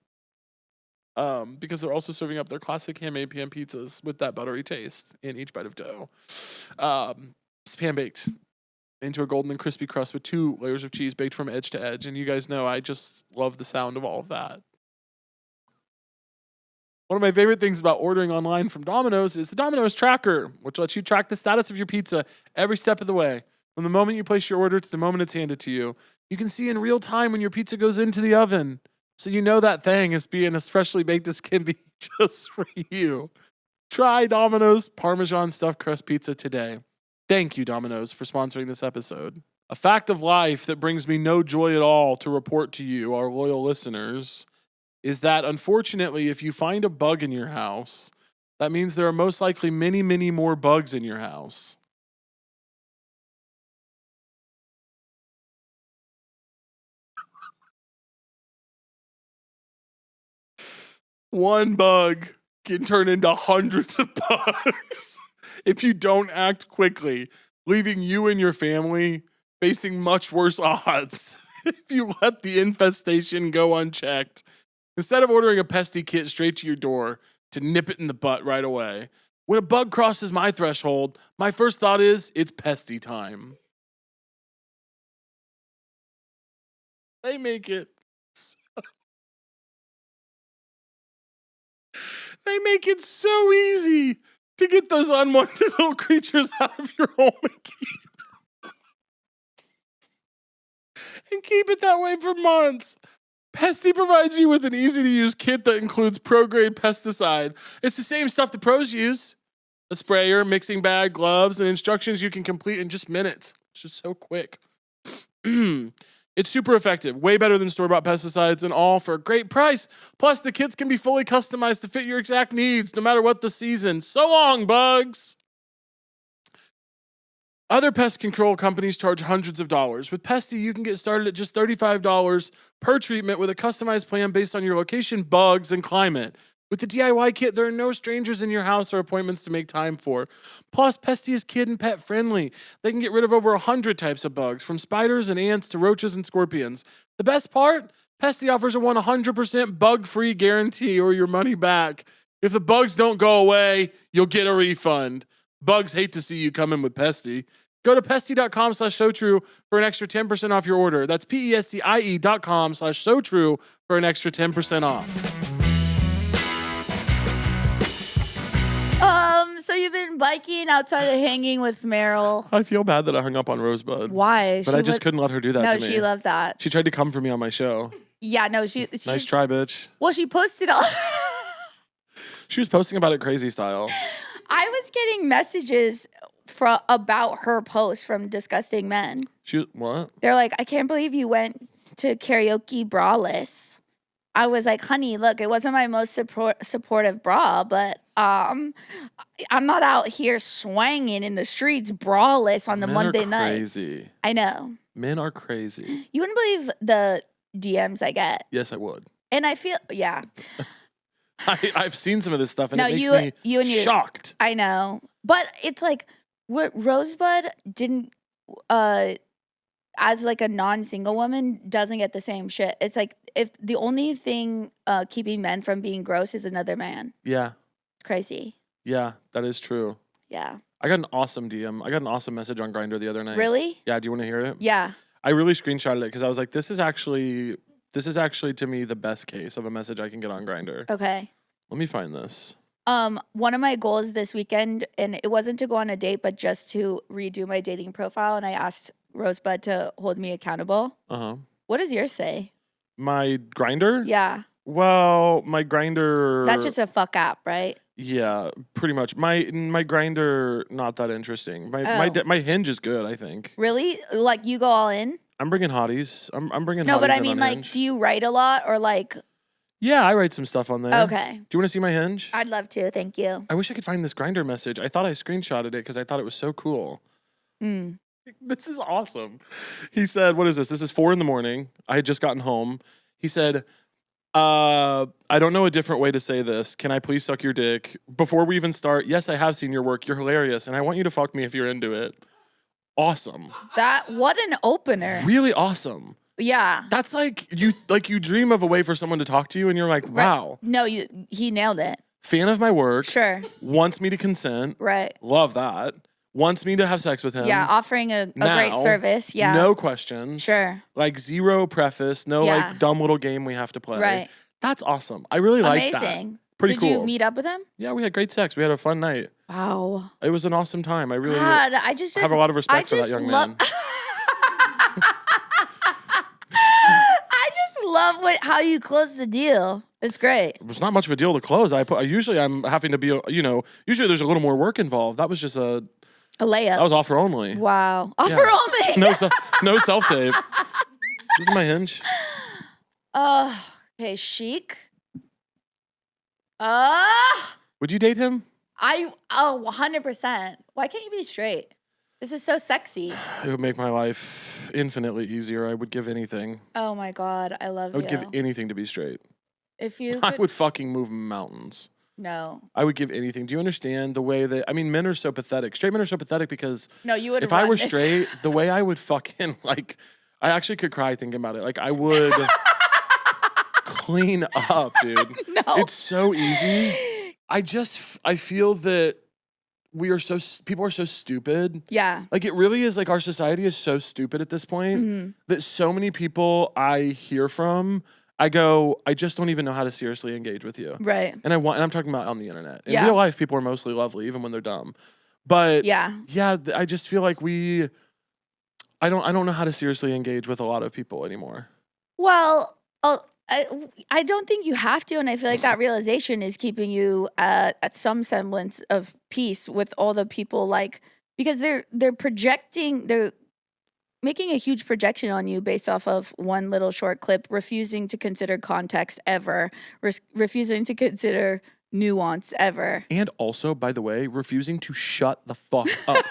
B: Because they're also serving up their classic handmade pan pizzas with that buttery taste in each bite of dough. It's pan-baked into a golden and crispy crust with 2 layers of cheese baked from edge to edge. And you guys know I just love the sound of all of that. One of my favorite things about ordering online from Domino's is the Domino's tracker, which lets you track the status of your pizza every step of the way. From the moment you place your order to the moment it's handed to you, you can see in real time when your pizza goes into the oven. So you know that thing is being as freshly baked as can be just for you. Try Domino's Parmesan stuffed crust pizza today. Thank you, Domino's, for sponsoring this episode. A fact of life that brings me no joy at all to report to you, our loyal listeners, is that unfortunately, if you find a bug in your house, that means there are most likely many, many more bugs in your house. One bug can turn into hundreds of bugs if you don't act quickly, leaving you and your family facing much worse odds if you let the infestation go unchecked. Instead of ordering a pesty kit straight to your door to nip it in the butt right away, when a bug crosses my threshold, my first thought is, it's pesty time. They make it so easy to get those unwanted little creatures out of your home and keep it that way for months. Pesty provides you with an easy-to-use kit that includes pro-grade pesticide. It's the same stuff the pros use. A sprayer, mixing bag, gloves, and instructions you can complete in just minutes. It's just so quick. It's super effective, way better than store-bought pesticides, and all for a great price. Plus, the kits can be fully customized to fit your exact needs, no matter what the season. So long, bugs! Other pest control companies charge hundreds of dollars. With Pesty, you can get started at just $35 per treatment with a customized plan based on your location, bugs, and climate. With the DIY kit, there are no strangers in your house or appointments to make time for. Plus, Pesty is kid and pet friendly. They can get rid of over 100 types of bugs, from spiders and ants to roaches and scorpions. The best part? Pesty offers a 100% bug-free guarantee or your money back. If the bugs don't go away, you'll get a refund. Bugs hate to see you come in with Pesty. Go to pesty.com/SoTrue for an extra 10% off your order. That's pestie.com/SoTrue for an extra 10% off.
D: So you've been biking outside and hanging with Meryl.
B: I feel bad that I hung up on Rosebud.
D: Why?
B: But I just couldn't let her do that to me.
D: No, she loved that.
B: She tried to come for me on my show.
D: Yeah, no, she's
B: Nice try, bitch.
D: Well, she posted all.
B: She was posting about it crazy style.
D: I was getting messages about her post from Disgusting Men.
B: What?
D: They're like, I can't believe you went to karaoke braless. I was like, honey, look, it wasn't my most supportive bra, but I'm not out here swanging in the streets braless on the Monday night.
B: Crazy.
D: I know.
B: Men are crazy.
D: You wouldn't believe the DMs I get.
B: Yes, I would.
D: And I feel, yeah.
B: I've seen some of this stuff, and it makes me shocked.
D: I know. But it's like, what Rosebud didn't, as like a non-single woman, doesn't get the same shit. It's like, if the only thing keeping men from being gross is another man.
B: Yeah.
D: Crazy.
B: Yeah, that is true.
D: Yeah.
B: I got an awesome DM. I got an awesome message on Grindr the other night.
D: Really?
B: Yeah, do you want to hear it?
D: Yeah.
B: I really screenshotted it because I was like, this is actually to me the best case of a message I can get on Grindr.
D: Okay.
B: Let me find this.
D: One of my goals this weekend, and it wasn't to go on a date, but just to redo my dating profile, and I asked Rosebud to hold me accountable. Uh-huh. What does yours say?
B: My Grindr?
D: Yeah.
B: Well, my Grindr...
D: That's just a fuck app, right?
B: Yeah, pretty much. My Grindr, not that interesting. My Hinge is good, I think.
D: Really? Like, you go all in?
B: I'm bringing hotties. I'm bringing hotties.
D: No, but I mean, like,
B: Hinge.
D: do you write a lot or like...
B: Yeah, I write some stuff on there.
D: Okay.
B: Do you want to see my Hinge?
D: I'd love to. Thank you.
B: I wish I could find this Grindr message. I thought I screenshotted it because I thought it was so cool. This is awesome. He said, what is this? This is 4 a.m. I had just gotten home. He said, I don't know a different way to say this. Can I please suck your dick? Before we even start, yes, I have seen your work. You're hilarious. And I want you to fuck me if you're into it. Awesome.
D: What an opener.
B: Really awesome.
D: Yeah.
B: That's like you dream of a way for someone to talk to you and you're like, wow.
D: Right. No, he nailed it.
B: Fan of my work.
D: Sure.
B: Wants me to consent.
D: Right.
B: Love that. Wants me to have sex with him.
D: Yeah, offering a great service. Yeah.
B: No questions.
D: Sure.
B: Like zero preface. No like dumb little game we have to play.
D: Right.
B: That's awesome. I really like that.
D: Amazing.
B: Pretty cool.
D: Did you meet up with him?
B: Yeah, we had great sex. We had a fun night.
D: Wow.
B: It was an awesome time. I really
D: God, I just
B: have a lot of respect for that young man.
D: I just love how you close the deal. It's great.
B: It was not much of a deal to close. Usually I'm having to be, usually there's a little more work involved. That was just a
D: layup.
B: That was offer only.
D: Wow. Offer only.
B: No self-tape. This is my Hinge.
D: Okay, chic.
B: Would you date him?
D: 100%. Why can't you be straight? This is so sexy.
B: It would make my life infinitely easier. I would give anything.
D: Oh my God, I love you.
B: I would give anything to be straight.
D: If you
B: I would fucking move mountains.
D: No.
B: I would give anything. Do you understand the way that, men are so pathetic. Straight men are so pathetic because
D: no, you would.
B: If I were straight, the way I would fucking I actually could cry thinking about it. Like I would clean up, dude.
D: No.
B: It's so easy. I feel that people are so stupid.
D: Yeah.
B: Like it really is like our society is so stupid at this point that so many people I hear from I go, I just don't even know how to seriously engage with you.
D: Right.
B: And I'm talking about on the internet. In
D: Yeah.
B: real life, people are mostly lovely, even when they're dumb. But
D: Yeah.
B: I just feel like I don't know how to seriously engage with a lot of people anymore.
D: Well, I don't think you have to, and I feel like that realization is keeping you at some semblance of peace with all the people, like, because they're making a huge projection on you based off of one little short clip, refusing to consider context ever, refusing to consider nuance ever.
B: And also, by the way, refusing to shut the fuck up.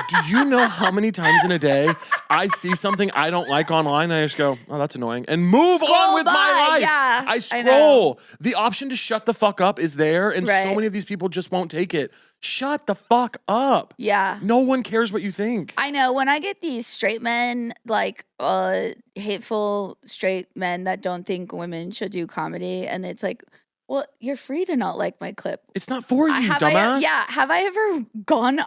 B: Do you know how many times in a day I see something I don't like online and I just go, oh, that's annoying, and move on with my life?
D: Yeah,
B: I scroll. The option to shut the fuck up is there, and
D: Right.
B: so many of these people just won't take it. Shut the fuck up.
D: Yeah.
B: No one cares what you think.
D: I know when I get these straight men, like hateful straight men that don't think women should do comedy, and it's like, well, you're free to not like my clip.
B: It's not for you, dumbass.
D: Have I ever gone?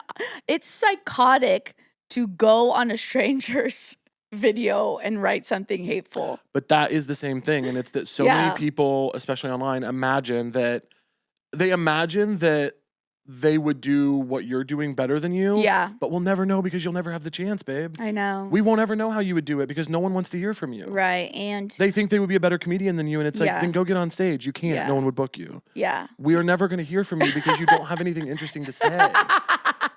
D: It's psychotic to go on a stranger's video and write something hateful.
B: But that is the same thing, and it's that so many people, especially online, imagine that they would do what you're doing better than you.
D: Yeah.
B: But we'll never know because you'll never have the chance, babe.
D: I know.
B: We won't ever know how you would do it because no one wants to hear from you.
D: Right. And
B: They think they would be a better comedian than you, and it's like, then go get on stage. You can't.
D: Yeah.
B: No one would book you.
D: yeah.
B: We are never going to hear from you because you don't have anything interesting to say.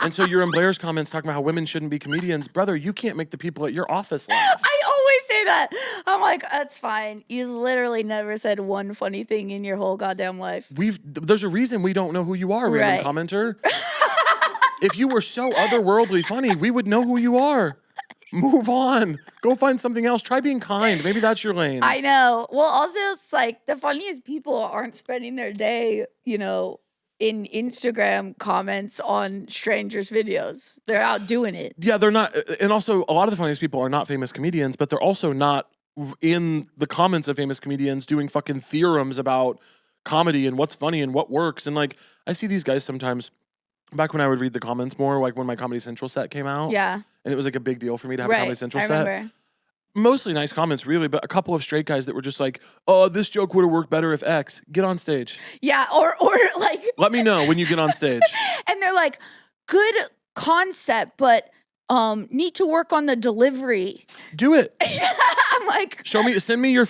B: And so you're in Blair's comments talking about how women shouldn't be comedians. Brother, you can't make the people at your office laugh.
D: I always say that. I'm like, that's fine. You literally never said one funny thing in your whole goddamn life.
B: There's a reason we don't know who you are, random
D: Right.
B: commenter. If you were so otherworldly funny, we would know who you are. Move on. Go find something else. Try being kind. Maybe that's your lane.
D: I know. Well, also, it's like the funniest people aren't spending their day, in Instagram comments on strangers' videos. They're out doing it.
B: Yeah, they're not. And also, a lot of the funniest people are not famous comedians, but they're also not in the comments of famous comedians doing fucking theorems about comedy and what's funny and what works. And like, I see these guys sometimes. Back when I would read the comments more, like when my Comedy Central set came out.
D: Yeah.
B: And it was like a big deal for me to have a Comedy Central
D: I
B: set.
D: remember.
B: Mostly nice comments, really, but a couple of straight guys that were just like, oh, this joke would have worked better if X. Get on stage.
D: Yeah, or like
B: Let me know when you get on stage.
D: and they're like, good concept, but need to work on the delivery.
B: Do it.
D: I'm like,
B: Send me your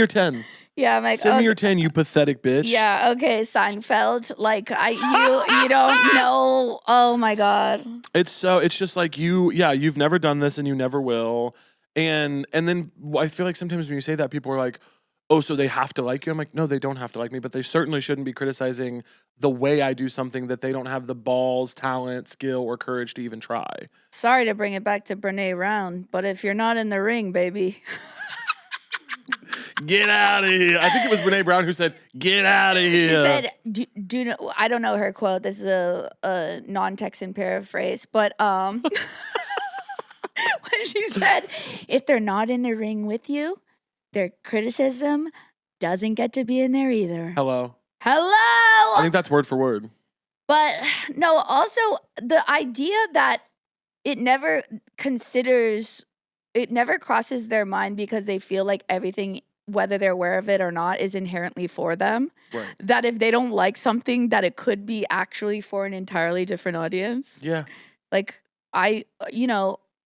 B: 10.
D: yeah, I'm like,
B: Send me
D: okay.
B: your 10, you pathetic bitch.
D: Yeah, okay, Seinfeld. Like you don't know. Oh my God.
B: It's just like you've never done this and you never will. And then I feel like sometimes when you say that, people are like, oh, so they have to like you? I'm like, no, they don't have to like me, but they certainly shouldn't be criticizing the way I do something that they don't have the balls, talent, skill, or courage to even try.
D: Sorry to bring it back to Brene Brown, but if you're not in the ring, baby.
B: Get out of here. I think it was Brene Brown who said, get out of here.
D: She said, do know, I don't know her quote. This is a non-Texan paraphrase, but when she said, if they're not in the ring with you, their criticism doesn't get to be in there either.
B: Hello.
D: Hello.
B: I think that's word for word.
D: But no, also the idea that it never crosses their mind because they feel like everything, whether they're aware of it or not, is inherently for them.
B: Right.
D: That if they don't like something, that it could be actually for an entirely different audience.
B: Yeah.
D: Like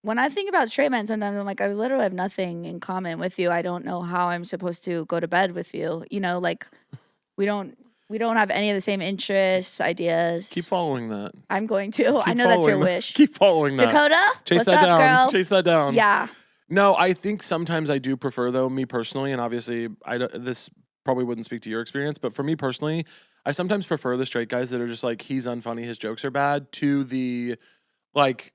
D: when I think about straight men, sometimes I'm like, I literally have nothing in common with you. I don't know how I'm supposed to go to bed with you. Like we don't have any of the same interests, ideas.
B: Keep following that.
D: I'm going to. I
B: Keep
D: know that's your
B: following that.
D: wish.
B: Keep following that.
D: Dakota,
B: Chase
D: what's
B: that
D: up,
B: down.
D: girl?
B: Chase that down.
D: Yeah.
B: No, I think sometimes I do prefer, though, me personally, and obviously this probably wouldn't speak to your experience, but for me personally, I sometimes prefer the straight guys that are just like, he's unfunny, his jokes are bad, to the like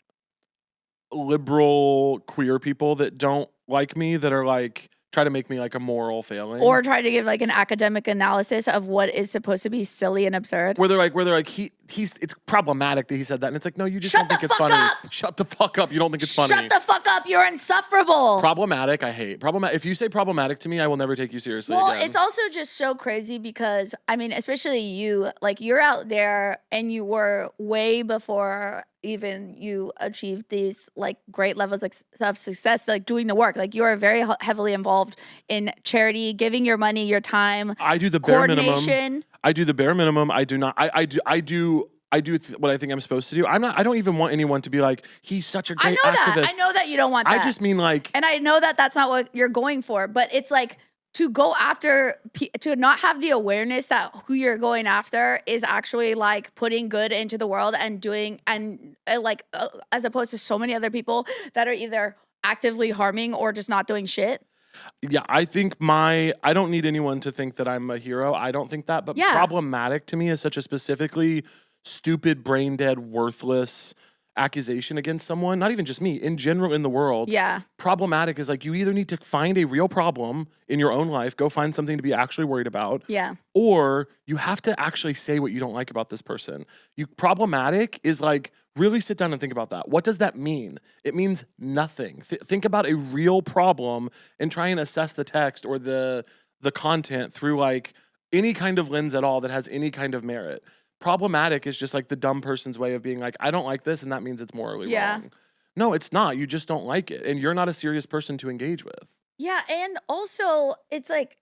B: liberal queer people that don't like me, that are like try to make me like a moral failing,
D: Or try to give like an academic analysis of what is supposed to be silly and absurd.
B: where they're like he's it's problematic that he said that, and it's like, no, you just
D: Shut
B: don't think
D: the
B: it's
D: fuck
B: funny.
D: up!
B: Shut the fuck up. You don't think it's funny.
D: Shut the fuck up. You're insufferable.
B: Problematic, I hate. If you say problematic to me, I will never take you seriously
D: Well,
B: again.
D: it's also just so crazy because, I mean, especially you, like you're out there and you were way before even you achieved these like great levels of success, like doing the work. Like you are very heavily involved in charity, giving your money, your time.
B: I do the bare minimum.
D: Coordination.
B: I do the bare minimum. I do not. I do what I think I'm supposed to do. I don't even want anyone to be like, he's such a great activist.
D: I know that you don't want that.
B: I just mean like,
D: and I know that that's not what you're going for, but it's like to go after, to not have the awareness that who you're going after is actually like putting good into the world and doing, and as opposed to so many other people that are either actively harming or just not doing shit.
B: Yeah, I think I don't need anyone to think that I'm a hero. I don't think that, but problematic to me is such a specifically stupid, brain dead, worthless accusation against someone, not even just me, in general in the world.
D: Yeah.
B: Problematic is like you either need to find a real problem in your own life, go find something to be actually worried about.
D: Yeah.
B: Or you have to actually say what you don't like about this person. Problematic is like really sit down and think about that. What does that mean? It means nothing. Think about a real problem and try and assess the text or the content through like any kind of lens at all that has any kind of merit. Problematic is just like the dumb person's way of being like, I don't like this, and that means it's morally wrong. No, it's not. You just don't like it, and you're not a serious person to engage with.
D: Yeah, and also it's like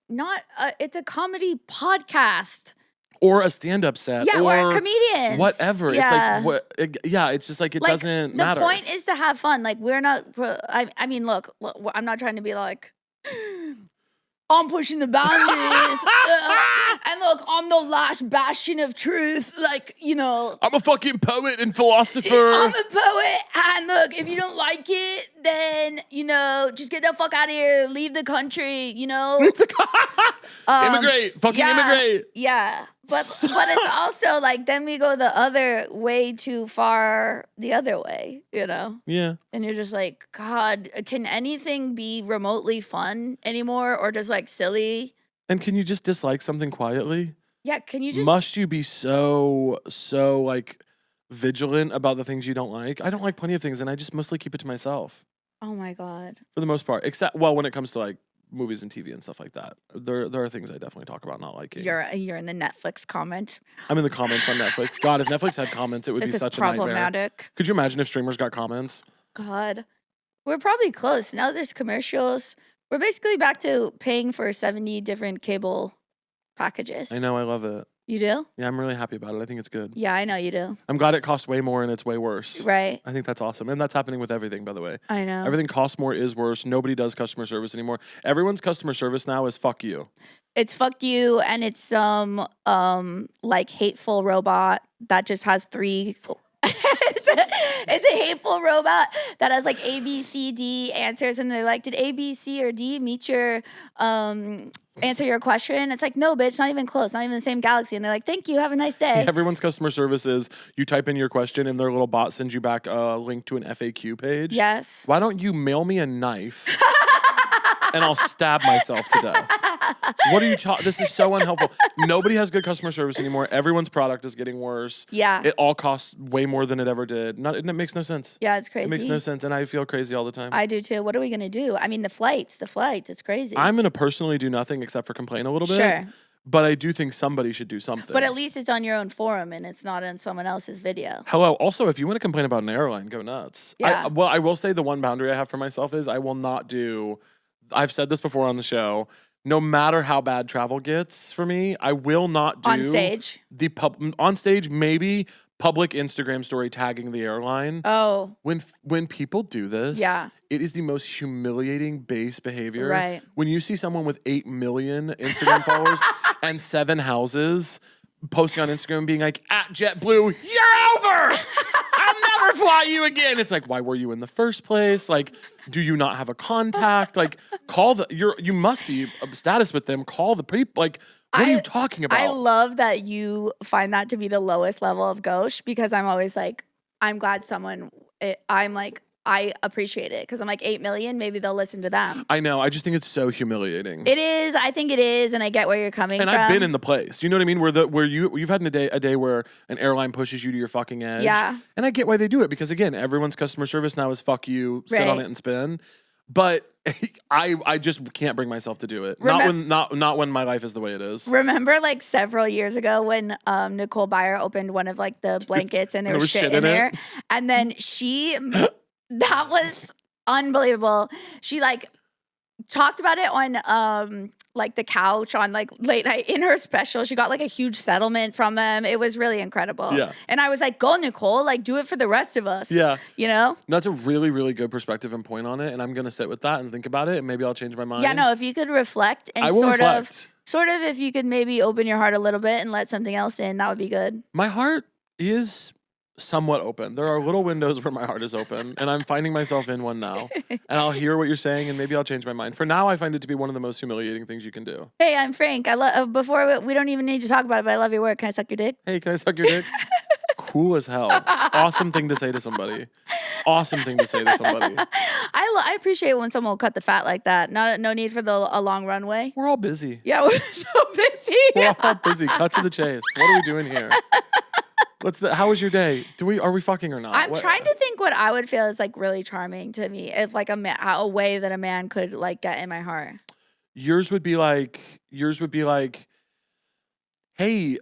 D: it's a comedy podcast.
B: Or a stand-up set.
D: Yeah, or a comedian.
B: Whatever.
D: Yeah.
B: It's like, it's just like, it doesn't matter.
D: The point is to have fun. Like, we're not, I mean, look, I'm not trying to be like, I'm pushing the boundaries. And look, I'm the last bastion of truth. Like, you know.
B: I'm a fucking poet and philosopher.
D: I'm a poet. And look, if you don't like it, then, you know, just get the fuck out of here. Leave the country, you know.
B: Immigrate. Fucking immigrate.
D: Yeah. But it's also like, then we go the other way too far the other way, you know?
B: Yeah.
D: And you're just like, God, can anything be remotely fun anymore or just like silly?
B: And can you just dislike something quietly?
D: Yeah, can you just...
B: Must you be so like vigilant about the things you don't like? I don't like plenty of things and I just mostly keep it to myself.
D: Oh my God.
B: For the most part. Except, well, when it comes to like movies and TV and stuff like that. There are things I definitely talk about not liking.
D: You're in the Netflix comment.
B: I'm in the comments on Netflix. God, if Netflix had comments, it would be such a nightmare.
D: Problematic.
B: Could you imagine if streamers got comments?
D: God. We're probably close. Now there's commercials. We're basically back to paying for 70 different cable packages.
B: I know, I love it.
D: You do?
B: Yeah, I'm really happy about it. I think it's good.
D: Yeah, I know you do.
B: I'm glad it costs way more and it's way worse.
D: Right.
B: I think that's awesome. And that's happening with everything, by the way.
D: I know.
B: Everything costs more, is worse. Nobody does customer service anymore. Everyone's customer service now is fuck you.
D: It's fuck you, and it's some like hateful robot that just has 3 it's a hateful robot that has like A, B, C, D answers, and they're like, did A, B, C, or D meet your answer your question? It's like, no, bitch, not even close, not even the same galaxy. And they're like, thank you, have a nice day.
B: Everyone's customer service is you type in your question and their little bot sends you back a link to an FAQ page.
D: Yes.
B: Why don't you mail me a knife and I'll stab myself to death? What are you talking? This is so unhelpful. Nobody has good customer service anymore. Everyone's product is getting worse.
D: Yeah.
B: It all costs way more than it ever did. It makes no sense.
D: Yeah, it's crazy.
B: It makes no sense, and I feel crazy all the time.
D: I do too. What are we gonna do? I mean, the flights, it's crazy.
B: I'm gonna personally do nothing except for complain a little bit.
D: Sure.
B: But I do think somebody should do something.
D: But at least it's on your own forum and it's not on someone else's video.
B: Hello. Also, if you want to complain about an airline, go nuts.
D: Yeah.
B: I will say the one boundary I have for myself is I will not do. I've said this before on the show. No matter how bad travel gets for me, I will not do
D: on stage.
B: On stage, maybe public Instagram story tagging the airline.
D: Oh,
B: when people do this,
D: yeah,
B: it is the most humiliating base behavior.
D: Right.
B: When you see someone with 8 million Instagram followers and 7 houses posting on Instagram being like, at JetBlue, you're over. I'll never fly you again. It's like, why were you in the first place? Like, do you not have a contact? Like, you must be a status with them. Call the people. Like, what are you talking about?
D: I love that you find that to be the lowest level of gauche, because I'm always like, I'm glad I appreciate it, because I'm like, 8 million, maybe they'll listen to them.
B: I know. I just think it's so humiliating.
D: It is. I think it is, and I get where you're coming from.
B: And I've been in the place. You know what I mean? Where you've had a day where an airline pushes you to your fucking edge.
D: Yeah.
B: And I get why they do it, because again, everyone's customer service now is fuck you, sit on it and spin. But I just can't bring myself to do it. Not when my life is the way it is.
D: Remember, like several years ago, when Nicole Byer opened one of like the blankets and there was shit in there, and then that was unbelievable. She like talked about it on like the couch on like late night in her special. She got like a huge settlement from them. It was really incredible.
B: Yeah.
D: And I was like, go Nicole, like do it for the rest of us.
B: Yeah.
D: You know?
B: That's a really, really good perspective and point on it. And I'm going to sit with that and think about it. And maybe I'll change my mind.
D: Yeah, no, if you could reflect and sort of if you could maybe open your heart a little bit and let something else in, that would be good.
B: My heart is somewhat open. There are little windows where my heart is open, and I'm finding myself in one now. And I'll hear what you're saying, and maybe I'll change my mind. For now, I find it to be one of the most humiliating things you can do.
D: Hey, I'm Frank. I love. Before we don't even need to talk about it, but I love your work. Can I suck your dick?
B: Hey, can I suck your dick? Cool as hell. Awesome thing to say to somebody. Awesome thing to say to somebody.
D: I appreciate when someone will cut the fat like that. No need for a long runway.
B: We're all busy.
D: Yeah, we're so busy.
B: We're all busy. Cut to the chase. What are we doing here? How was your day? Are we fucking or not?
D: I'm trying to think what I would feel is like really charming to me, if like a way that a man could like get in my heart.
B: Yours would be like, hey,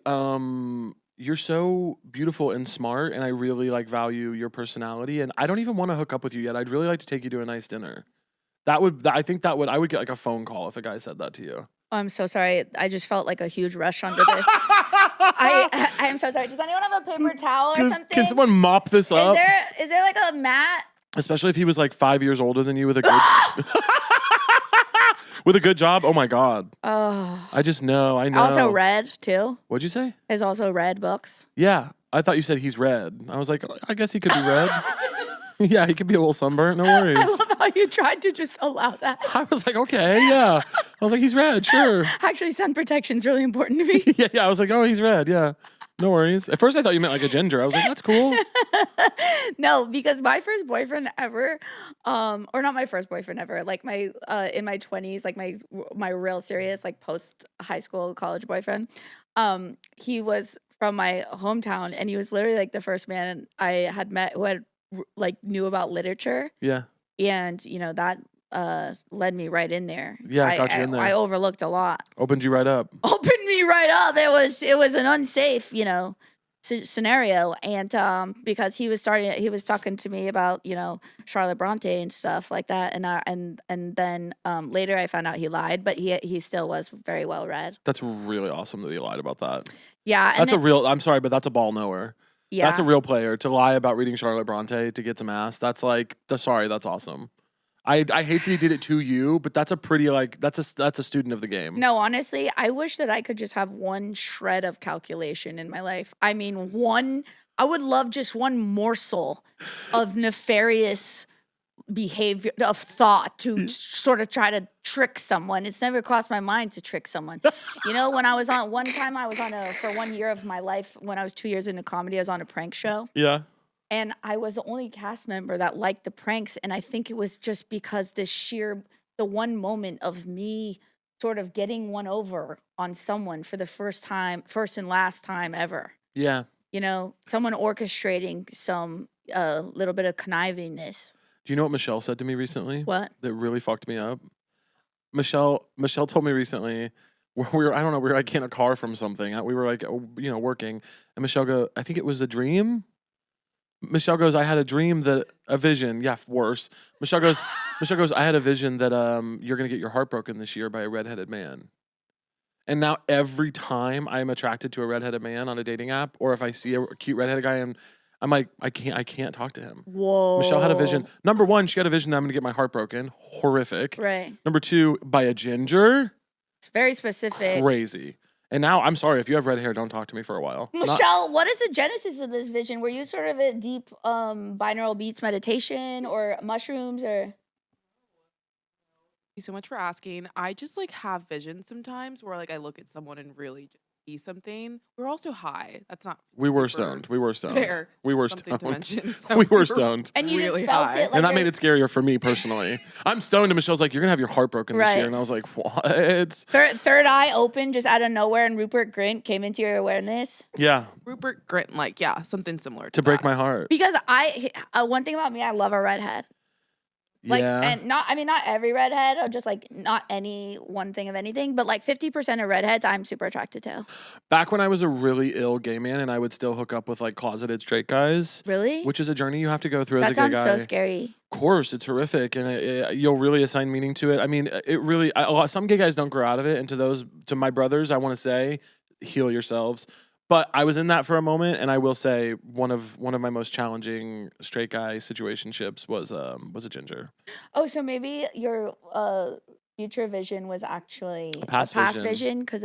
B: you're so beautiful and smart, and I really like value your personality, and I don't even want to hook up with you yet. I'd really like to take you to a nice dinner. I would get like a phone call if a guy said that to you.
D: Oh, I'm so sorry. I just felt like a huge rush onto this. I am so sorry. Does anyone have a paper towel or something?
B: Can someone mop this up?
D: Is there like a mat?
B: Especially if he was like 5 years older than you with a good with a good job. Oh my God.
D: Oh.
B: I know.
D: Also read too.
B: What'd you say?
D: Is also read books.
B: Yeah. I thought you said he's red. I was like, I guess he could be red. Yeah, he could be a little sunburnt. No worries.
D: I love how you tried to just allow that.
B: I was like, okay, yeah. I was like, he's red, sure.
D: Actually, sun protection's really important to me.
B: Yeah. I was like, oh, he's red. Yeah. No worries. At first, I thought you meant like a ginger. I was like, that's cool.
D: No, because my first boyfriend ever, or not my first boyfriend ever, like my in my 20s, like my real serious like post high school college boyfriend, he was from my hometown, and he was literally like the first man I had met who had like knew about literature.
B: Yeah.
D: And that led me right in there.
B: Yeah, I got you in there.
D: I overlooked a lot.
B: Opened you right up.
D: Opened me right up. It was an unsafe, scenario, and because he was talking to me about Charlotte Bronte and stuff like that, and then later I found out he lied, but he still was very well read.
B: That's really awesome that he lied about that.
D: Yeah,
B: I'm sorry, but that's a ball knower.
D: Yeah.
B: That's a real player to lie about reading Charlotte Bronte to get some ass. That's that's awesome. I hate that he did it to you, but that's a pretty that's a student of the game.
D: No, honestly, I wish that I could just have one shred of calculation in my life. I mean, I would love just one morsel of nefarious behavior, of thought to sort of try to trick someone. It's never crossed my mind to trick someone. When I was on, one time I was on for 1 year of my life, when I was 2 years into comedy, I was on a prank show.
B: Yeah.
D: And I was the only cast member that liked the pranks. And I think it was just because the one moment of me sort of getting one over on someone for the first and last time ever.
B: Yeah.
D: Someone orchestrating some little bit of connivingness.
B: Do you know what Michelle said to me recently?
D: What?
B: That really fucked me up. Michelle told me recently, we were like in a car from something. We were like, working. And Michelle goes, I think it was a dream. Michelle goes, I had a dream a vision. Yeah, worse. Michelle goes, I had a vision that you're going to get your heart broken this year by a redheaded man. And now every time I'm attracted to a redheaded man on a dating app, or if I see a cute redheaded guy, I'm like, I can't talk to him.
D: Whoa.
B: Michelle had a vision. Number one, she had a vision that I'm going to get my heart broken. Horrific.
D: Right.
B: Number two, by a ginger.
D: It's very specific.
B: Crazy. And now, I'm sorry, if you have red hair, don't talk to me for a while.
D: Michelle, what is the genesis of this vision? Were you sort of a deep binaural beats meditation or mushrooms or?
A: Thank you so much for asking. I just have visions sometimes where I look at someone and really just see something. We're also high. That's not.
B: We were stoned. We were stoned.
A: Fair.
B: We were
A: Something
B: stoned.
A: to mention.
B: We were stoned.
D: And you
A: really
D: just felt
A: high.
D: it.
B: And that made it scarier for me personally. I'm stoned, and Michelle's like, "You're gonna have your heart broken this year," and I was like, "What?"
D: Third eye open just out of nowhere, and Rupert Grint came into your awareness.
B: Yeah.
A: Rupert Grint, something similar
B: to break my heart.
D: Because one thing about me, I love a redhead. Like,
B: Yeah.
D: and not every redhead, or just like not any one thing of anything, but like 50% of redheads I'm super attracted to.
B: Back when I was a really ill gay man and I would still hook up with like closeted straight guys.
D: Really?
B: Which is a journey you have to go through as
D: That
B: a gay guy.
D: sounds so scary.
B: Of course, it's horrific, and you'll really assign meaning to it. I mean, it really. Some gay guys don't grow out of it, and to my brothers, I want to say, heal yourselves. But I was in that for a moment, and I will say one of my most challenging straight guy situationships was a ginger.
D: Oh, so maybe your future vision was actually
B: A past
D: vision because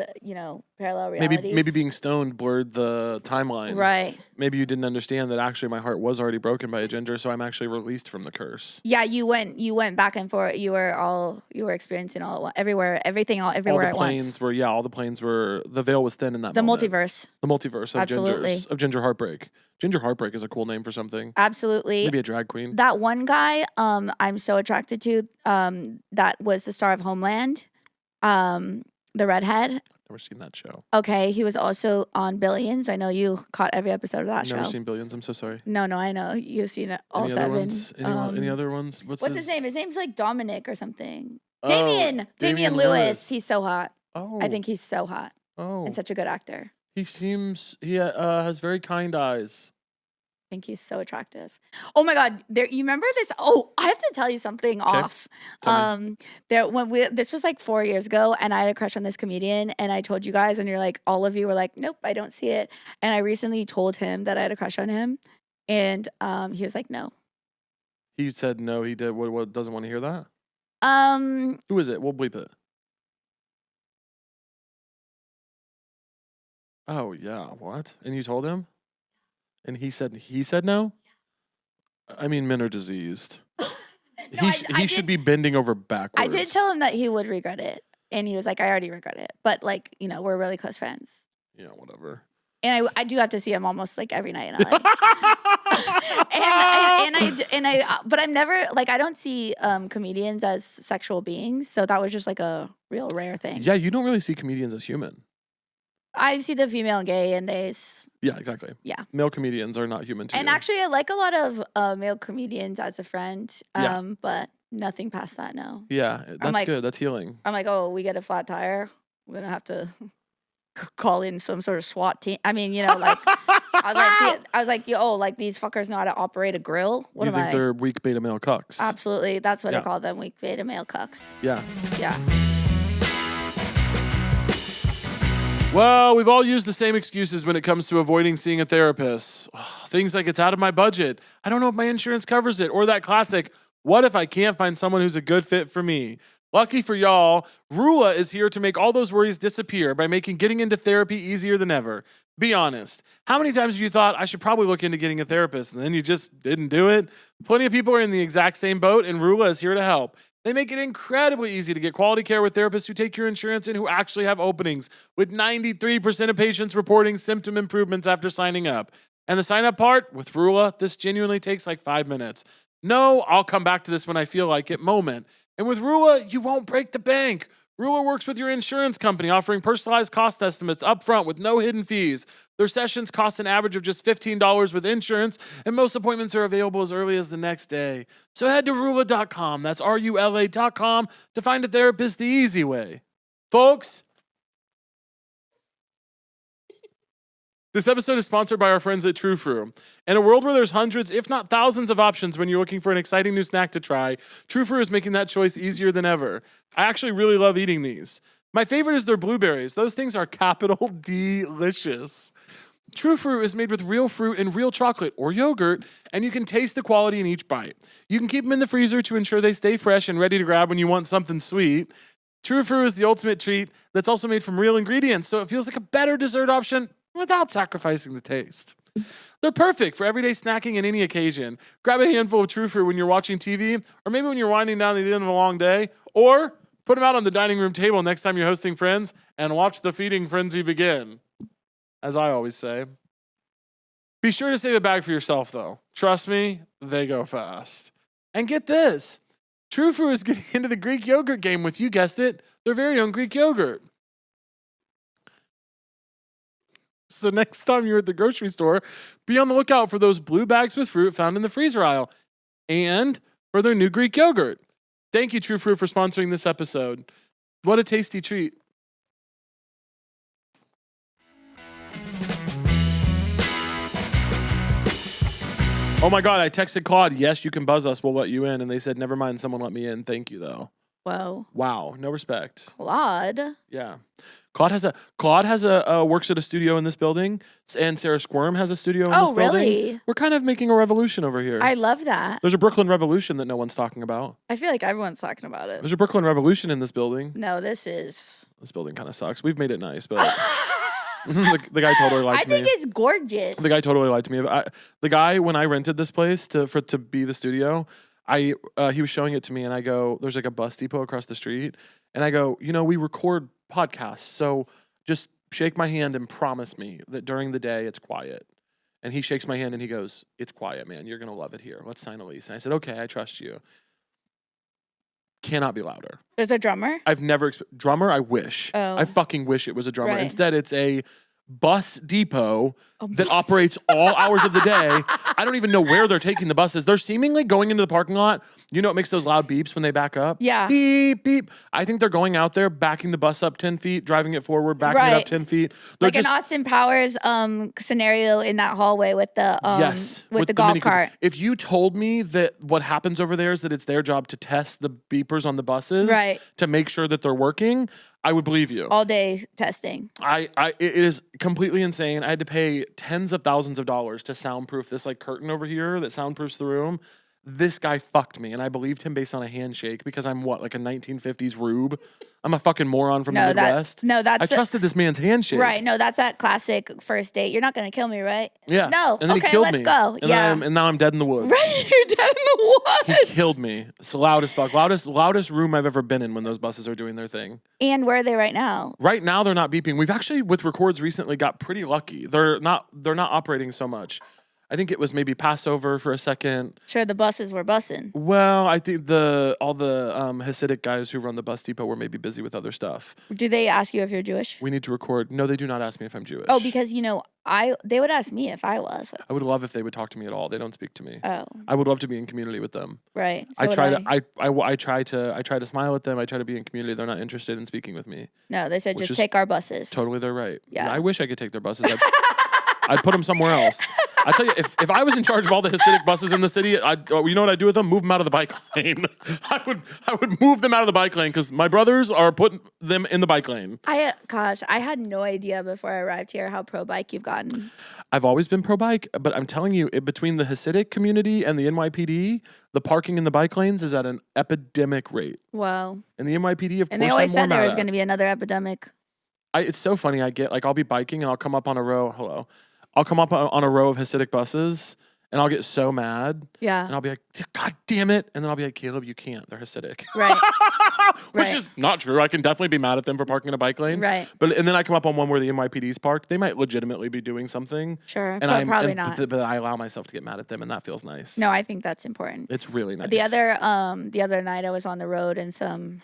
D: parallel realities.
B: Maybe being stoned blurred the timeline.
D: Right.
B: Maybe you didn't understand that actually my heart was already broken by a ginger, so I'm actually released from the curse.
D: Yeah, you went back and forth. You were experiencing everything everywhere at once.
B: All the planes were, the veil was thin in that
D: The
B: moment.
D: multiverse.
B: The multiverse of
D: Absolutely.
B: gingers, of ginger heartbreak. Ginger heartbreak is a cool name for something.
D: Absolutely.
B: Maybe a drag queen.
D: That one guy, I'm so attracted to. That was the star of Homeland, the redhead.
B: Never seen that show.
D: Okay, he was also on Billions. I know you caught every episode of that show.
B: Never seen Billions. I'm so sorry.
D: No, I know you've seen it all
B: Any
D: seven.
B: other ones? Any other ones?
D: What's his name? His name's like Dominic or something.
B: Oh,
D: Damian Lewis. He's so hot.
B: Oh,
D: I think he's so hot
B: Oh,
D: and such a good actor.
B: he has very kind eyes.
D: I think he's so attractive. Oh my God! You remember this? Oh, I have to tell you something off.
B: Tell me.
D: This was like 4 years ago, and I had a crush on this comedian, and I told you guys, and you're like, all of you were like, nope, I don't see it. And I recently told him that I had a crush on him, and he was like, no.
B: He said no. He did. What doesn't want to hear that? Who is it? We'll bleep it. Oh yeah. What? And you told him? And he said no? I mean, men are diseased. He should be bending over backwards.
D: I did tell him that he would regret it. And he was like, I already regret it. But like, we're really close friends.
B: Yeah, whatever.
D: And I do have to see him almost like every night in LA. But I'm never like, I don't see comedians as sexual beings. So that was just like a real rare thing.
B: Yeah, you don't really see comedians as human.
D: I see the female and gay and
B: Yeah, exactly.
D: Yeah.
B: Male comedians are not human too.
D: And actually, I like a lot of male comedians as a friend.
B: Yeah.
D: But nothing past that, no.
B: Yeah, that's good. That's healing.
D: I'm like, oh, we get a flat tire. We're going to have to call in some sort of SWAT team. I mean, like, I was like, yo, like these fuckers know how to operate a grill. What
B: you
D: am
B: think
D: I?
B: they're weak beta male cucks?
D: Absolutely. That's what I
B: Yeah.
D: call them, weak beta male cucks.
B: Yeah.
D: Yeah.
B: Well, we've all used the same excuses when it comes to avoiding seeing a therapist. Things like it's out of my budget. I don't know if my insurance covers it. Or that classic, what if I can't find someone who's a good fit for me? Lucky for y'all, Rula is here to make all those worries disappear by making getting into therapy easier than ever. Be honest. How many times have you thought, I should probably look into getting a therapist, and then you just didn't do it? Plenty of people are in the exact same boat, and Rula is here to help. They make it incredibly easy to get quality care with therapists who take your insurance and who actually have openings, with 93% of patients reporting symptom improvements after signing up. And the sign-up part, with Rula, this genuinely takes like 5 minutes. No, I'll come back to this when I feel like it moment. And with Rula, you won't break the bank. Rula works with your insurance company, offering personalized cost estimates upfront with no hidden fees. Their sessions cost an average of just $15 with insurance, and most appointments are available as early as the next day. So head to Rula.com, that's RULA.com, to find a therapist the easy way. Folks, this episode is sponsored by our friends at TruFru. In a world where there's hundreds, if not thousands of options when you're looking for an exciting new snack to try, TruFru is making that choice easier than ever. I actually really love eating these. My favorite is their blueberries. Those things are capital delicious. TruFru is made with real fruit and real chocolate or yogurt, and you can taste the quality in each bite. You can keep them in the freezer to ensure they stay fresh and ready to grab when you want something sweet. TruFru is the ultimate treat that's also made from real ingredients, so it feels like a better dessert option without sacrificing the taste. They're perfect for everyday snacking and any occasion. Grab a handful of TruFru when you're watching TV, or maybe when you're winding down the end of a long day, or put them out on the dining room table next time you're hosting friends and watch the feeding frenzy begin. As I always say. Be sure to save a bag for yourself, though. Trust me, they go fast. And get this. TruFru is getting into the Greek yogurt game with, you guessed it, their very own Greek yogurt. So next time you're at the grocery store, be on the lookout for those blue bags with fruit found in the freezer aisle. And for their new Greek yogurt. Thank you, TruFru, for sponsoring this episode. What a tasty treat. Oh my God, I texted Claude, yes, you can buzz us, we'll let you in. And they said, never mind, someone let me in. Thank you, though.
D: Whoa.
B: Wow, no respect.
D: Claude.
B: Yeah. Claude has a works at a studio in this building, and Sarah Squirm has a studio in this building.
D: Really?
B: We're kind of making a revolution over here.
D: I love that.
B: There's a Brooklyn Revolution that no one's talking about.
D: I feel like everyone's talking about it.
B: There's a Brooklyn Revolution in this building.
D: No, this building
B: kind of sucks. We've made it nice, but the guy totally lied to me.
D: I think it's gorgeous.
B: The guy totally lied to me. The guy, when I rented this place to be the studio, he was showing it to me, and I go, there's like a bus depot across the street, and I go, we record podcasts, so just shake my hand and promise me that during the day it's quiet. And he shakes my hand and he goes, it's quiet, man. You're gonna love it here. Let's sign a lease. And I said, okay, I trust you. Cannot be louder.
D: There's a drummer?
B: I've never drummer. I wish.
D: Oh.
B: I fucking wish it was a drummer.
D: Right.
B: Instead, it's a bus depot that operates all hours of the day. I don't even know where they're taking the buses. They're seemingly going into the parking lot. You know, it makes those loud beeps when they back up.
D: Yeah.
B: Beep, beep. I think they're going out there, backing the bus up 10 feet, driving it forward, backing it up 10 feet. They're
D: like an Austin Powers scenario in that hallway with the with the golf cart.
B: If you told me that what happens over there is that it's their job to test the beepers on the buses to make sure that they're working, I would believe you.
D: All day testing.
B: It is completely insane. I had to pay tens of thousands of dollars to soundproof this like curtain over here that soundproofs the room. This guy fucked me, and I believed him based on a handshake because I'm like a 1950s rube. I'm a fucking moron from the Midwest. I trusted this man's handshake.
D: Right. No, that's that classic first date. You're not going to kill me, right?
B: Yeah.
D: No.
B: And then
D: okay,
B: he killed
D: let's
B: me.
D: go.
B: And now I'm dead in the woods.
D: Right. You're dead in the woods.
B: He killed me. It's loud as fuck. Loudest room I've ever been in when those buses are doing their thing.
D: And where are they right now?
B: Right now, they're not beeping. We've actually, with records recently, got pretty lucky. They're not operating so much. I think it was maybe Passover for a second.
D: Sure, the buses were bussing.
B: Well, I think all the Hasidic guys who run the bus depot were maybe busy with other stuff.
D: Do they ask you if you're Jewish?
B: We need to record. No, they do not ask me if I'm Jewish.
D: Oh, because they would ask me if I was.
B: I would love if they would talk to me at all. They don't speak to me.
D: Oh.
B: I would love to be in community with them.
D: Right. So
B: I try to smile at them. I try to be in community. They're not interested in speaking with me.
D: No, they said just take our buses.
B: Totally, they're right.
D: Yeah.
B: I wish I could take their buses. I'd put them somewhere else. I tell you, if I was in charge of all the Hasidic buses in the city, you know what I'd do with them? Move them out of the bike lane. I would move them out of the bike lane because my brothers are putting them in the bike lane.
D: I had no idea before I arrived here how pro bike you've gotten.
B: I've always been pro bike, but I'm telling you, between the Hasidic community and the NYPD, the parking in the bike lanes is at an epidemic rate.
D: Wow.
B: And the NYPD, of course,
D: and they always said there was going to be another epidemic.
B: It's so funny. I'll be biking and I'll come up on a row. I'll come up on a row of Hasidic buses and I'll get so mad.
D: Yeah.
B: And I'll be like, God damn it. And then I'll be like, Caleb, you can't. They're Hasidic.
D: Right.
B: Which is not true. I can definitely be mad at them for parking in a bike lane.
D: Right.
B: And then I come up on one where the NYPD's parked. They might legitimately be doing something.
D: Sure.
B: And
D: but probably not.
B: But I allow myself to get mad at them and that feels nice.
D: No, I think that's important.
B: It's really nice.
D: The other night I was on the road in some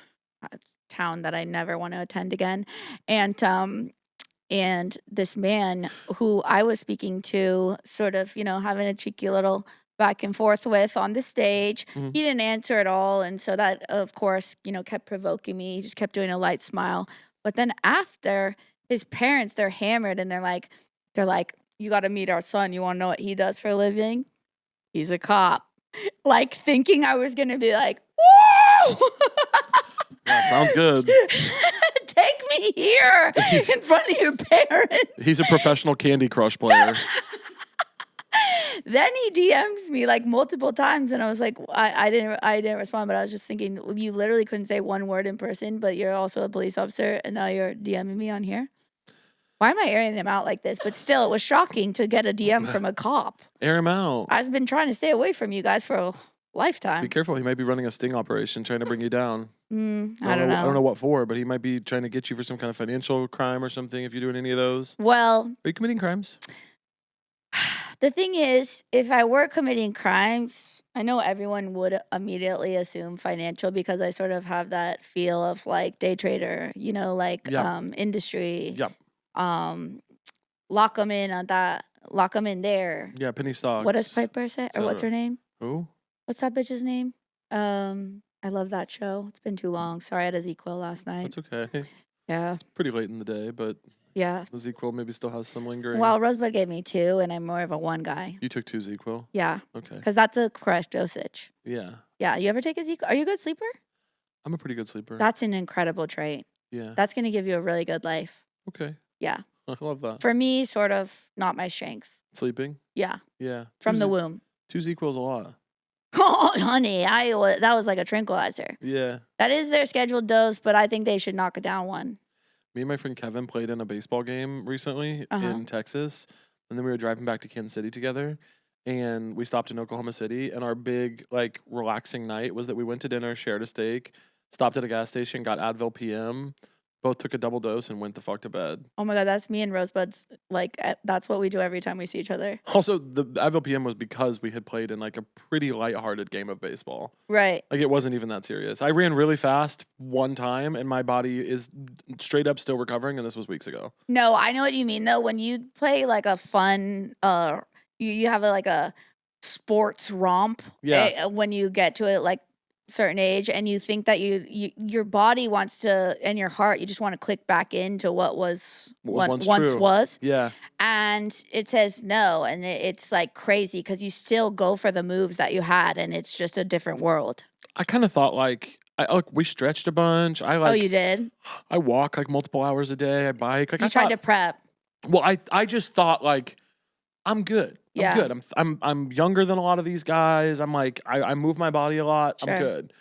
D: town that I never want to attend again. And this man who I was speaking to, sort of, having a cheeky little back and forth with on the stage, he didn't answer at all. And so that, of course, kept provoking me. He just kept doing a light smile. But then after, his parents, they're hammered and they're like, you got to meet our son. You want to know what he does for a living? He's a cop. Like thinking I was going to be like, whoa!
B: Yeah, sounds good.
D: Take me here in front of your parents.
B: He's a professional Candy Crush player.
D: Then he DMs me like multiple times, and I was like, I didn't respond, but I was just thinking, you literally couldn't say one word in person, but you're also a police officer, and now you're DMing me on here. Why am I airing him out like this? But still, it was shocking to get a DM from a cop.
B: Air him out.
D: I've been trying to stay away from you guys for a lifetime.
B: Be careful. He might be running a sting operation trying to bring you down.
D: I don't know.
B: I don't know what for, but he might be trying to get you for some kind of financial crime or something if you're doing any of those.
D: Well,
B: are you committing crimes?
D: The thing is, if I were committing crimes, I know everyone would immediately assume financial because I sort of have that feel of like day trader, industry.
B: Yep.
D: Lock them in on that. Lock them in there.
B: Yeah, penny stocks.
D: What does Piper say? Or what's her name?
B: Who?
D: What's that bitch's name? I love that show. It's been too long. Sorry, I had a ZQL last night.
B: That's okay.
D: Yeah.
B: Pretty late in the day, but
D: Yeah.
B: the ZQL maybe still has some lingering.
D: Well, Rosebud gave me 2, and I'm more of a 1 guy.
B: You took 2 ZQL?
D: Yeah.
B: Okay.
D: Because that's a correct dosage.
B: Yeah.
D: Yeah. You ever take a ZQL? Are you a good sleeper?
B: I'm a pretty good sleeper.
D: That's an incredible trait.
B: Yeah.
D: That's going to give you a really good life.
B: Okay.
D: Yeah.
B: I love that.
D: For me, sort of not my strength.
B: Sleeping?
D: Yeah.
B: Yeah.
D: From the womb.
B: 2 ZQL's a lot.
D: Oh, honey, that was like a tranquilizer.
B: Yeah.
D: That is their scheduled dose, but I think they should knock it down 1.
B: Me and my friend Kevin played in a baseball game recently in Texas, and then we were driving back to Kansas City together, and we stopped in Oklahoma City, and our big, like, relaxing night was that we went to dinner, shared a steak, stopped at a gas station, got Advil PM, both took a double dose, and went the fuck to bed.
D: Oh my God, that's me and Rosebud's, like, that's what we do every time we see each other.
B: Also, the Advil PM was because we had played in, like, a pretty lighthearted game of baseball.
D: Right.
B: Like, it wasn't even that serious. I ran really fast one time, and my body is straight up still recovering, and this was weeks ago.
D: No, I know what you mean, though. When you play, like, a fun, you have, like, a sports romp.
B: Yeah.
D: When you get to it, like, certain age, and you think that your body wants to, and your heart, you just want to click back into what was once
B: true.
D: was.
B: Yeah.
D: And it says no, and it's like crazy because you still go for the moves that you had, and it's just a different world.
B: I kind of thought like we stretched a bunch.
D: Oh, you did?
B: I walk like multiple hours a day. I bike. Like
D: You tried to prep.
B: Well, I just thought like I'm good.
D: Yeah.
B: I'm good. I'm younger than a lot of these guys. I'm like I move my body a lot.
D: Sure.
B: I'm good.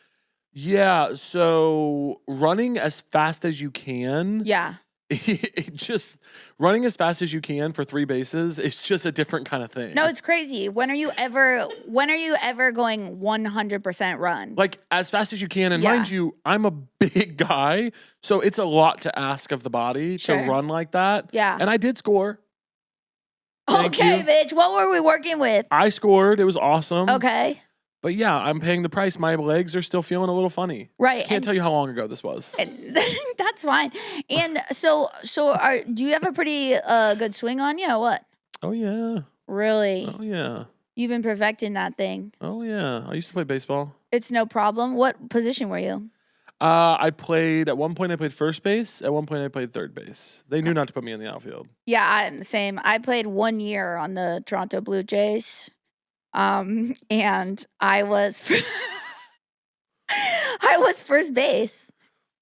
B: Yeah. So running as fast as you can.
D: Yeah.
B: It just running as fast as you can for 3 bases is just a different kind of thing.
D: No, it's crazy. When are you ever going 100% run?
B: Like as fast as you can, and
D: Yeah.
B: mind you, I'm a big guy, so it's a lot to ask of the body
D: Sure.
B: to run like that.
D: Yeah.
B: And I did score. Thank
D: Okay,
B: you.
D: bitch. What were we working with?
B: I scored. It was awesome.
D: Okay.
B: But yeah, I'm paying the price. My legs are still feeling a little funny.
D: Right.
B: I can't tell you how long ago this was.
D: That's fine. And so do you have a pretty good swing on you or what?
B: Oh yeah.
D: Really?
B: Oh yeah.
D: You've been perfecting that thing.
B: Oh yeah. I used to play baseball.
D: It's no problem. What position were you?
B: At one point I played first base. At one point I played third base. They knew not to put me in the outfield.
D: Yeah, I'm the same. I played 1 year on the Toronto Blue Jays. And I was I was first base.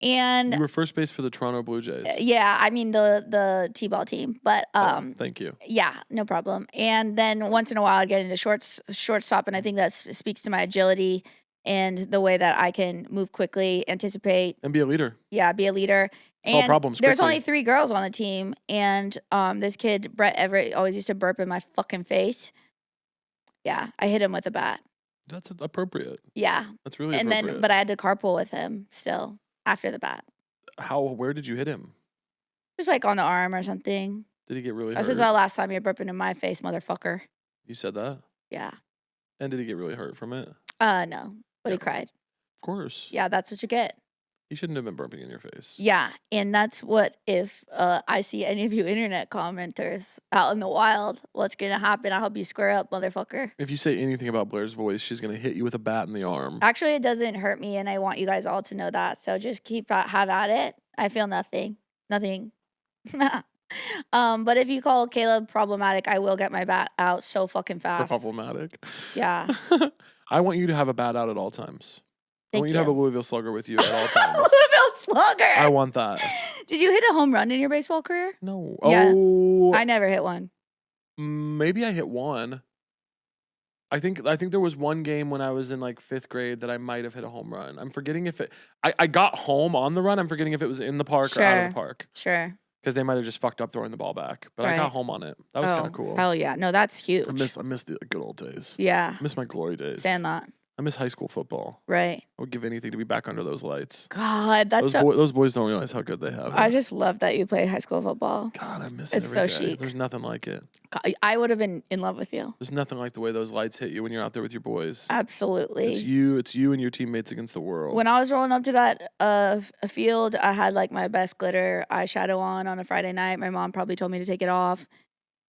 D: And
B: You were first base for the Toronto Blue Jays.
D: yeah, I mean the T-ball team, but
B: Thank you.
D: yeah, no problem. And then once in a while I'd get into shortstop, and I think that speaks to my agility and the way that I can move quickly, anticipate,
B: And be a leader.
D: yeah, be a leader.
B: Solve
D: And
B: problems
D: there's
B: quickly.
D: only 3 girls on the team, and this kid Brett Everett always used to burp in my fucking face. Yeah, I hit him with a bat.
B: That's appropriate.
D: Yeah,
B: That's really
D: and
B: appropriate.
D: then but I had to carpool with him still after the bat,
B: Where did you hit him?
D: just like on the arm or something.
B: Did he get really
D: This
B: hurt?
D: is the last time you're burping in my face, motherfucker.
B: You said that?
D: Yeah.
B: And did he get really hurt from it?
D: No, but he
B: Yeah.
D: cried.
B: Of course.
D: Yeah, that's what you get.
B: He shouldn't have been burping in your face.
D: Yeah, and that's what if I see any of you internet commenters out in the wild, what's gonna happen? I hope you square up, motherfucker.
B: If you say anything about Blair's voice, she's going to hit you with a bat in the arm.
D: Actually, it doesn't hurt me, and I want you guys all to know that. So just have at it. I feel nothing. But if you call Caleb problematic, I will get my bat out so fucking fast.
B: Problematic.
D: Yeah.
B: I want you to have a bat out at all times. I
D: Thank
B: want you to have a
D: you.
B: Louisville Slugger with you at all times.
D: Louisville Slugger.
B: I want that.
D: Did you hit a home run in your baseball career?
B: No.
D: Yeah.
B: Oh,
D: I never hit one.
B: maybe I hit one. I think there was one game when I was in like 5th grade that I might have hit a home run. I'm forgetting if it. I got home on the run. I'm forgetting if it was in the park or out of
D: Sure.
B: the park
D: Sure.
B: because they might have just fucked up throwing the ball back. But I got
D: Right.
B: home on it. That was kind of cool.
D: Hell yeah. No, that's huge.
B: I miss the good old days.
D: Yeah.
B: I miss my glory days.
D: Sandlot.
B: I miss high school football.
D: Right.
B: I would give anything to be back under those lights.
D: God, that's
B: Those boys don't realize how good they have it.
D: I just love that you play high school football.
B: God, I miss
D: It's
B: it every
D: so
B: day.
D: chic.
B: There's nothing like it.
D: God, I would have been in love with you.
B: There's nothing like the way those lights hit you when you're out there with your boys.
D: Absolutely.
B: It's you and your teammates against the world.
D: When I was rolling up to that a field, I had like my best glitter eyeshadow on a Friday night. My mom probably told me to take it off.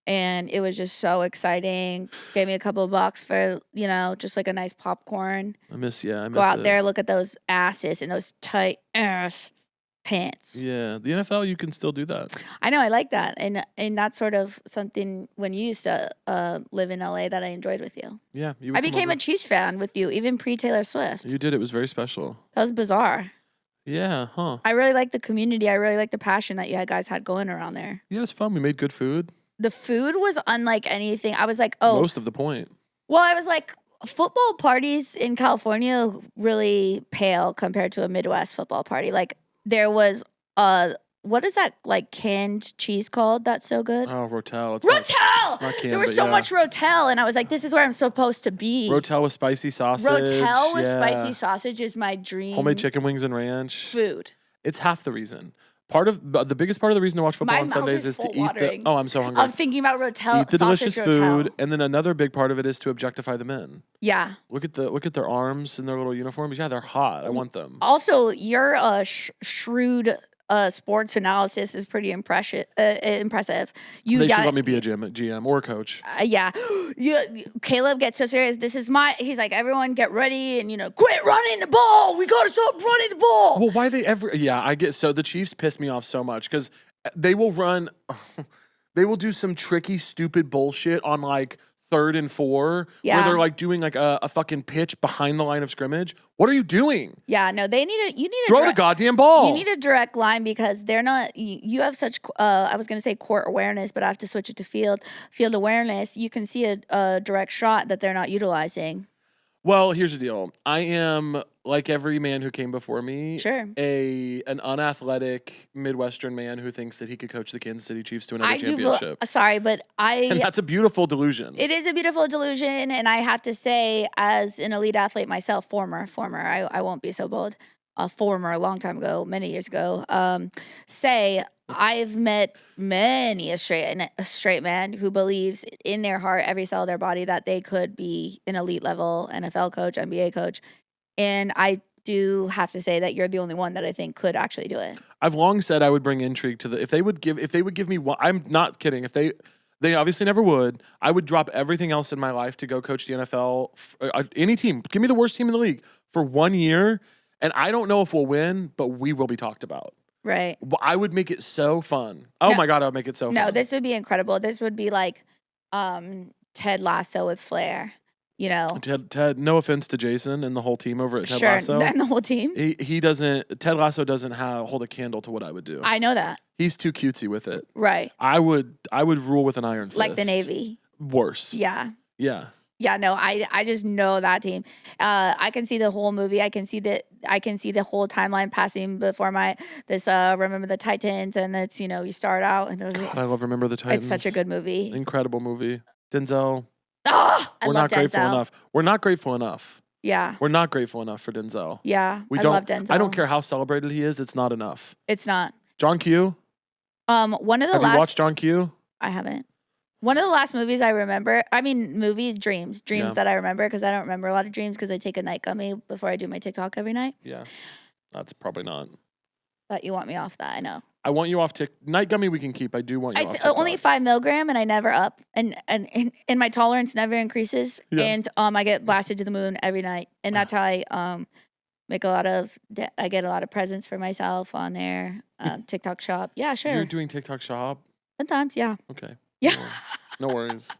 D: And it was just so exciting. Gave me a couple of bucks for, just like a nice popcorn.
B: I miss
D: Go out there, look at those asses and those tight ass pants.
B: Yeah, the NFL, you can still do that.
D: I know, I like that. And that's sort of something when you used to live in LA that I enjoyed with you.
B: Yeah.
D: I became a Chiefs fan with you, even pre-Taylor Swift.
B: You did. It was very special.
D: That was bizarre.
B: Yeah, huh.
D: I really like the community. I really like the passion that you guys had going around there.
B: Yeah, it was fun. We made good food.
D: The food was unlike anything. I was like, oh.
B: Most of the point.
D: Well, I was like, football parties in California really pale compared to a Midwest football party. Like, there was, what is that, like, canned cheese called that's so good?
B: Oh, Rotel.
D: Rotel!
B: It's not canned,
D: there was so much Rotel, and I was like, this is where I'm supposed to be.
B: Rotel with spicy sausage.
D: Rotel with spicy sausage is my dream.
B: Homemade chicken wings and ranch.
D: Food.
B: It's half the reason. The biggest part of the reason to watch football on Sundays is to eat the. Oh, I'm so hungry.
D: I'm thinking about Rotel.
B: Eat the delicious food, and then another big part of it is to objectify the men.
D: Yeah.
B: Look at their arms and their little uniforms. Yeah, they're hot. I want them.
D: Also, your shrewd sports analysis is pretty impressive. They should
B: let me be a GM or a coach.
D: Yeah. Caleb gets so serious. He's like, everyone get ready and, quit running the ball. We got to stop running the ball.
B: Well, why they ever, I get, so the Chiefs piss me off so much because they will do some tricky, stupid bullshit on like 3rd and 4 where they're like doing like a fucking pitch behind the line of scrimmage. What are you doing?
D: Yeah, no, you need to
B: throw the goddamn ball.
D: You need a direct line because they're not, you have such, I was going to say court awareness, but I have to switch it to field awareness. You can see a direct shot that they're not utilizing.
B: Well, here's the deal. I am, like every man who came before me,
D: sure,
B: an unathletic Midwestern man who thinks that he could coach the Kansas City Chiefs to another championship. And that's a beautiful delusion.
D: It is a beautiful delusion, and I have to say, as an elite athlete myself, former, I won't be so bold, a long time ago, many years ago, I've met many a straight man who believes in their heart, every cell of their body, that they could be an elite level NFL coach, NBA coach. And I do have to say that you're the only one that I think could actually do it.
B: I've long said I would bring intrigue to if they would give me one. I'm not kidding. If they obviously never would. I would drop everything else in my life to go coach the NFL. Any team, give me the worst team in the league for 1 year. And I don't know if we'll win, but we will be talked about.
D: Right.
B: I would make it so fun. Oh my God, I would make it so fun.
D: No, this would be incredible. This would be like Ted Lasso with flair,
B: Ted, no offense to Jason and the whole team over at Ted Lasso.
D: And the whole team.
B: Ted Lasso doesn't hold a candle to what I would do.
D: I know that.
B: He's too cutesy with it.
D: Right.
B: I would rule with an iron fist.
D: Like the Navy.
B: Worse.
D: Yeah.
B: Yeah.
D: Yeah, no, I just know that team. I can see the whole movie. I can see the whole timeline passing before Remember the Titans, and it's you start out and
B: God, I love Remember the Titans.
D: It's such a good movie.
B: Incredible movie. Denzel.
D: I love Denzel.
B: We're not grateful enough.
D: Yeah.
B: We're not grateful enough for Denzel.
D: Yeah. I love Denzel.
B: I don't care how celebrated he is, it's not enough.
D: It's not.
B: John Q.
D: Have you
B: watched John Q?
D: I haven't. One of the last movies I remember, dreams that I remember, because I don't remember a lot of dreams because I take a night gummy before I do my TikTok every night.
B: Yeah, that's probably not.
D: But you want me off that, I know.
B: I want you off night gummy we can keep. I do want you off TikTok.
D: Only 5 milligram and I never up. And my tolerance never increases. Yeah. And I get blasted to the moon every night. And that's how I get a lot of presents for myself on there. TikTok shop. Yeah, sure.
B: You're doing TikTok shop?
D: Sometimes, yeah.
B: Okay.
D: Yeah.
B: No worries.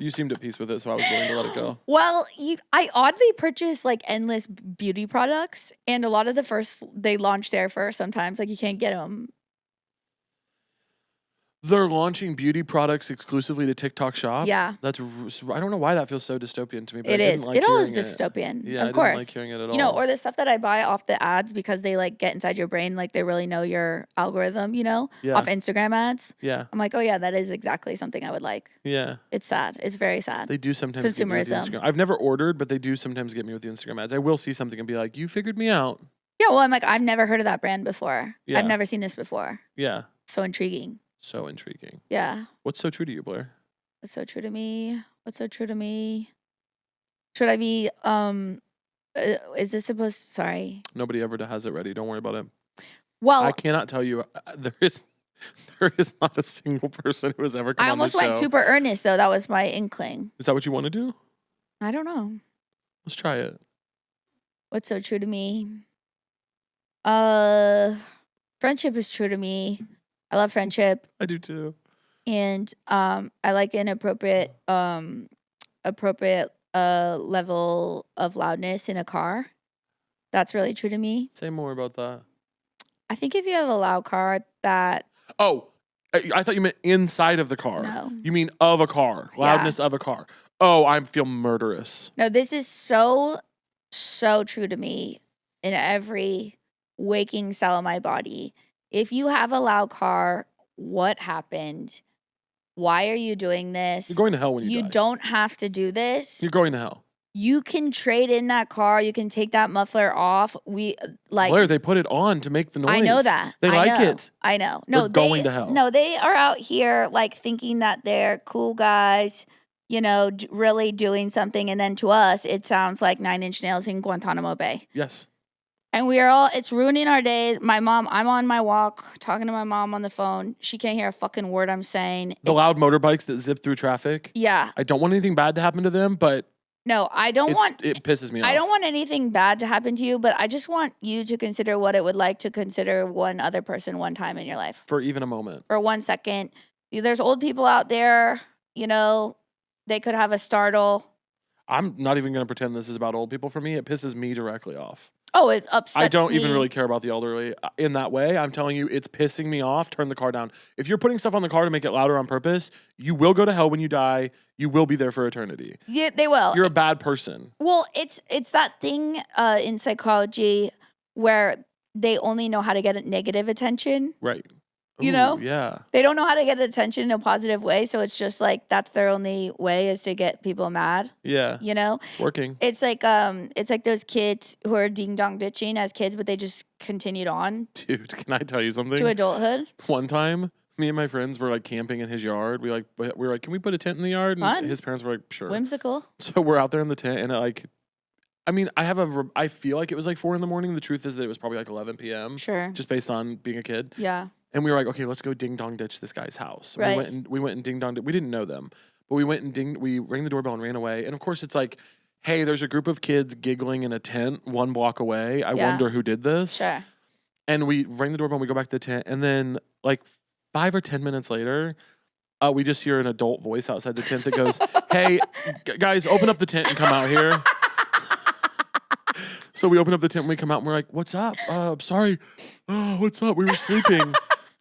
B: You seemed at peace with it, so I was willing to let it go.
D: Well, I oddly purchase like endless beauty products, and a lot of they launch there first sometimes. Like you can't get them.
B: They're launching beauty products exclusively to TikTok Shop.
D: Yeah,
B: I don't know why that feels so dystopian to me. But
D: it is. It all is dystopian.
B: Yeah,
D: of course.
B: I didn't like hearing it at all.
D: Or the stuff that I buy off the ads because they like get inside your brain, like they really know your algorithm. Off Instagram ads.
B: Yeah,
D: I'm like, oh yeah, that is exactly something I would like.
B: Yeah,
D: it's sad. It's very sad.
B: They do sometimes get me with the Instagram. I've never ordered, but they do sometimes get me with the Instagram ads. I will see something and be like, "You figured me out."
D: Yeah, well, I'm like, I've never heard of that brand before. Yeah. I've never seen this before.
B: Yeah,
D: so intriguing.
B: So intriguing.
D: Yeah.
B: What's so true to you, Blair?
D: What's so true to me? Should I be, is this sorry.
B: Nobody ever has it ready. Don't worry about it.
D: Well.
B: I cannot tell you, there is, There is not a single person who has ever come
D: I
B: on this
D: almost went
B: show.
D: super earnest though. That was my inkling.
B: Is that what you want to do?
D: I don't know.
B: Let's try it.
D: What's so true to me? Friendship is true to me. I love friendship.
B: I do too.
D: And I like an appropriate level of loudness in a car. That's really true to me.
B: Say more about that.
D: I think if you have a loud car that
B: Oh, I thought you meant inside of the car.
D: No.
B: You mean of a car. Loudness of a car. Oh, I feel murderous.
D: No, this is so true to me in every waking cell of my body. If you have a loud car, what happened? Why are you doing this?
B: You're going to hell when you die.
D: You don't have to do this.
B: You're going to hell.
D: You can trade in that car. You can take that muffler off.
B: Blair, they put it on to make the noise.
D: I know that.
B: They
D: I
B: like
D: know.
B: it.
D: I know. No,
B: They're going to hell.
D: No, they are out here like thinking that they're cool guys, you know, really doing something. And then to us, it sounds like 9 Inch Nails in Guantanamo Bay.
B: Yes.
D: And it's ruining our day. I'm on my walk, talking to my mom on the phone. She can't hear a fucking word I'm saying.
B: The loud motorbikes that zip through traffic.
D: Yeah.
B: I don't want anything bad to happen to them, but
D: No, I don't want.
B: it pisses me off.
D: I don't want anything bad to happen to you, but I just want you to consider what it would like to consider one other person one time in your life.
B: For even a moment.
D: For 1 second. There's old people out there, you know, they could have a startle.
B: I'm not even going to pretend this is about old people for me. It pisses me directly off.
D: Oh, it upsets me.
B: I don't even really care about the elderly in that way. I'm telling you, it's pissing me off. Turn the car down. If you're putting stuff on the car to make it louder on purpose, you will go to hell when you die. You will be there for eternity.
D: Yeah, they will.
B: You're a bad person.
D: Well, it's that thing in psychology where they only know how to get negative attention.
B: Right.
D: You know?
B: Yeah.
D: They don't know how to get attention in a positive way, so it's just like that's their only way is to get people mad.
B: Yeah.
D: You know?
B: It's working.
D: It's like those kids who are ding dong ditching as kids, but they just continued on
B: Dude, can I tell you something?
D: to adulthood.
B: One time, me and my friends were like camping in his yard. We were like, can we put a tent in the yard? And
D: Fun.
B: his parents were like, sure.
D: Whimsical.
B: So we're out there in the tent, and I feel like it was like 4 a.m. The truth is that it was probably like 11 p.m.
D: Sure.
B: Just based on being a kid.
D: Yeah.
B: And we were like, okay, let's go ding dong ditch this guy's house.
D: Right.
B: We went and ding dong. We didn't know them, but we rang the doorbell and ran away. And of course, it's like, hey, there's a group of kids giggling in a tent 1 block away. I wonder who did this.
D: Sure.
B: And we rang the doorbell and we go back to the tent. And then like 5 or 10 minutes later, we just hear an adult voice outside the tent that goes, hey, guys, open up the tent and come out here. So we open up the tent and we come out and we're like, what's up? Sorry. Oh, what's up? We were sleeping.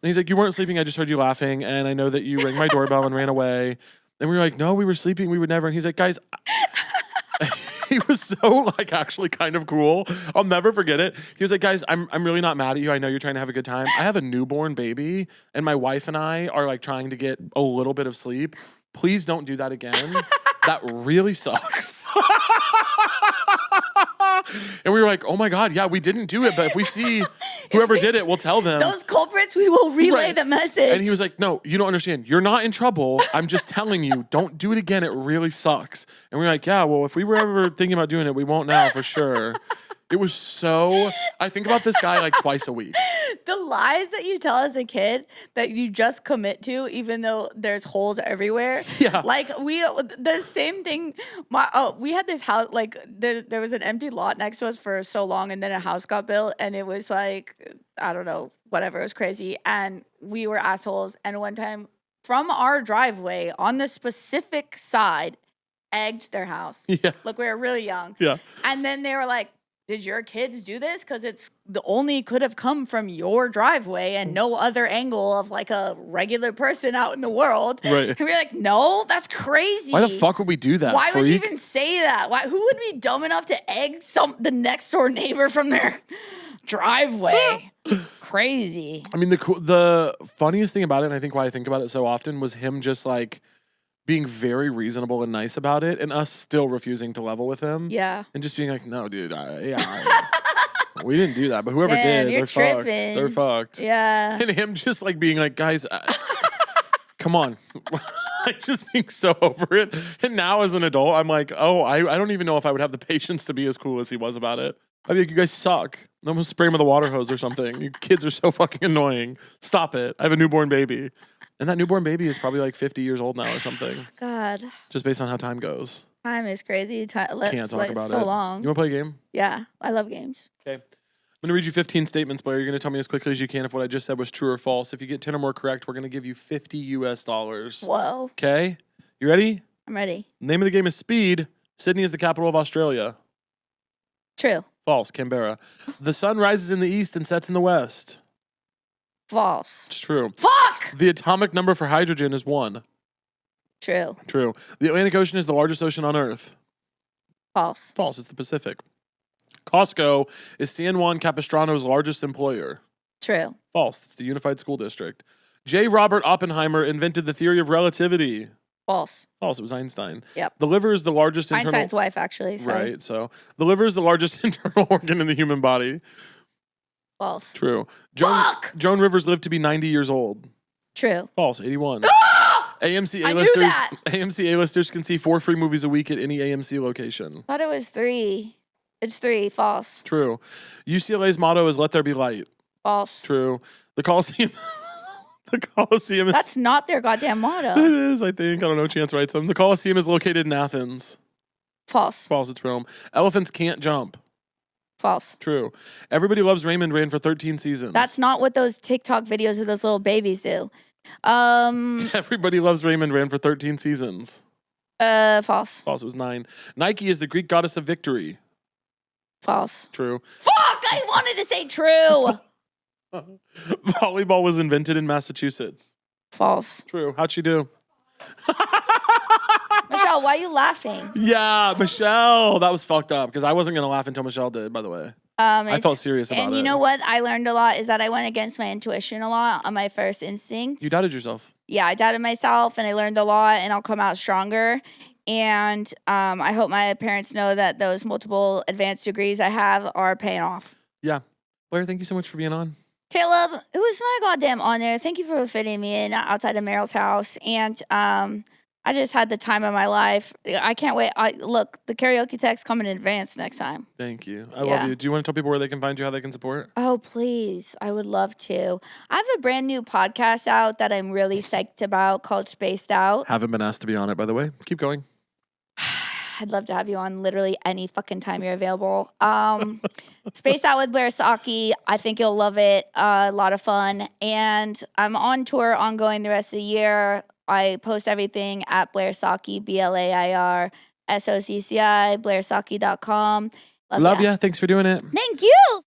B: And he's like, you weren't sleeping. I just heard you laughing. And I know that you rang my doorbell and ran away. And we were like, no, we were sleeping. We would never. And he's like, guys, he was so like actually kind of cool. I'll never forget it. He was like, guys, I'm really not mad at you. I know you're trying to have a good time. I have a newborn baby and my wife and I are like trying to get a little bit of sleep. Please don't do that again. That really sucks. And we were like, oh my God, yeah, we didn't do it. But if we see whoever did it, we'll tell them.
D: Those culprits, we will relay the message.
B: And he was like, no, you don't understand. You're not in trouble. I'm just telling you, don't do it again. It really sucks. And we were like, yeah, well, if we were ever thinking about doing it, we won't now for sure. It was I think about this guy like twice a week.
D: The lies that you tell as a kid that you just commit to, even though there's holes everywhere.
B: Yeah.
D: Like the same thing. We had this house, like there was an empty lot next to us for so long, and then a house got built, and it was like, I don't know, whatever. It was crazy. And we were assholes. And one time from our driveway on the specific side, egged their house.
B: Yeah.
D: Look, we were really young.
B: Yeah.
D: And then they were like, did your kids do this? Because it's the only could have come from your driveway and no other angle of like a regular person out in the world.
B: Right.
D: And we're like, no, that's crazy.
B: Why the fuck would we do that?
D: Why would you
B: freak?
D: even say that? Who would be dumb enough to egg the next door neighbor from their driveway? Crazy.
B: I mean, the funniest thing about it, and I think why I think about it so often, was him just like being very reasonable and nice about it, and us still refusing to level with him.
D: Yeah.
B: And just being like, no, dude, we didn't do that. But whoever
D: Man,
B: did,
D: you're
B: they're fucked.
D: tripping.
B: They're fucked.
D: Yeah.
B: And him just like being like, guys, come on. Like just being so over it. And now as an adult, I'm like, oh, I don't even know if I would have the patience to be as cool as he was about it. I'd be like, you guys suck. I'm gonna spray him with a water hose or something. You kids are so fucking annoying. Stop it. I have a newborn baby. And that newborn baby is probably like 50 years old now or something.
D: God.
B: Just based on how time goes.
D: Time is crazy.
B: Can't talk about
D: so
B: it.
D: long.
B: You wanna play a game?
D: Yeah, I love games.
B: Okay. I'm gonna read you 15 statements, Blair. You're gonna tell me as quickly as you can if what I just said was true or false. If you get 10 or more correct, we're gonna give you $50 US.
D: Whoa.
B: Okay? You ready?
D: I'm ready.
B: Name of the game is Speed. Sydney is the capital of Australia.
D: True.
B: False. Canberra. The sun rises in the east and sets in the west.
D: False.
B: It's true.
D: Fuck!
B: The atomic number for hydrogen is 1.
D: True.
B: True. The Atlantic Ocean is the largest ocean on Earth.
D: False.
B: False. It's the Pacific. Costco is San Juan Capistrano's largest employer.
D: True.
B: False. It's the Unified School District. J. Robert Oppenheimer invented the theory of relativity.
D: False.
B: False. It was Einstein.
D: Yep.
B: The liver is the largest internal...
D: Einstein's wife, actually. Sorry.
B: Right. So the liver is the largest internal organ in the human body.
D: False.
B: True.
D: Fuck!
B: Joan Rivers lived to be 90 years old.
D: True.
B: False. 81. AMC
D: I knew
B: A-listers.
D: that.
B: AMC A-listers can see 4 free movies a week at any AMC location.
D: Thought it was 3. It's 3. False.
B: True. UCLA's motto is "Let there be light."
D: False.
B: True. The Coliseum. The Coliseum is.
D: That's not their goddamn motto.
B: It is, I think. I don't know. Chance writes them. The Coliseum is located in Athens.
D: False.
B: False. It's Rome. Elephants can't jump.
D: False.
B: True. Everybody Loves Raymond ran for 13 seasons.
D: That's not what those TikTok videos of those little babies do.
B: Everybody Loves Raymond ran for 13 seasons.
D: False.
B: False. It was 9. Nike is the Greek goddess of victory.
D: False.
B: True.
D: Fuck! I wanted to say true.
B: Volleyball was invented in Massachusetts.
D: False.
B: True. How'd she do?
D: Michelle, why are you laughing?
B: Yeah, Michelle. That was fucked up because I wasn't going to laugh until Michelle did, by the way. I felt serious about it.
D: And you know what I learned a lot is that I went against my intuition a lot on my first instinct.
B: You doubted yourself.
D: Yeah, I doubted myself and I learned a lot and I'll come out stronger. And I hope my parents know that those multiple advanced degrees I have are paying off.
B: Yeah. Blair, thank you so much for being on.
D: Caleb, it was my goddamn honor. Thank you for fitting me in outside of Meryl's house. And I just had the time of my life. I can't wait. Look, the karaoke text coming in advance next time.
B: Thank you. I love you. Do you want to tell people where they can find you, how they can support?
D: Oh, please. I would love to. I have a brand new podcast out that I'm really psyched about called Spaced Out.
B: Haven't been asked to be on it, by the way. Keep going.
D: I'd love to have you on literally any fucking time you're available. Spaced Out with Blair Socci. I think you'll love it. A lot of fun. And I'm on tour ongoing the rest of the year. I post everything at Blair Socci, BlairSocci, BlairSocci.com.
B: Love ya. Thanks for doing it.
D: Thank you.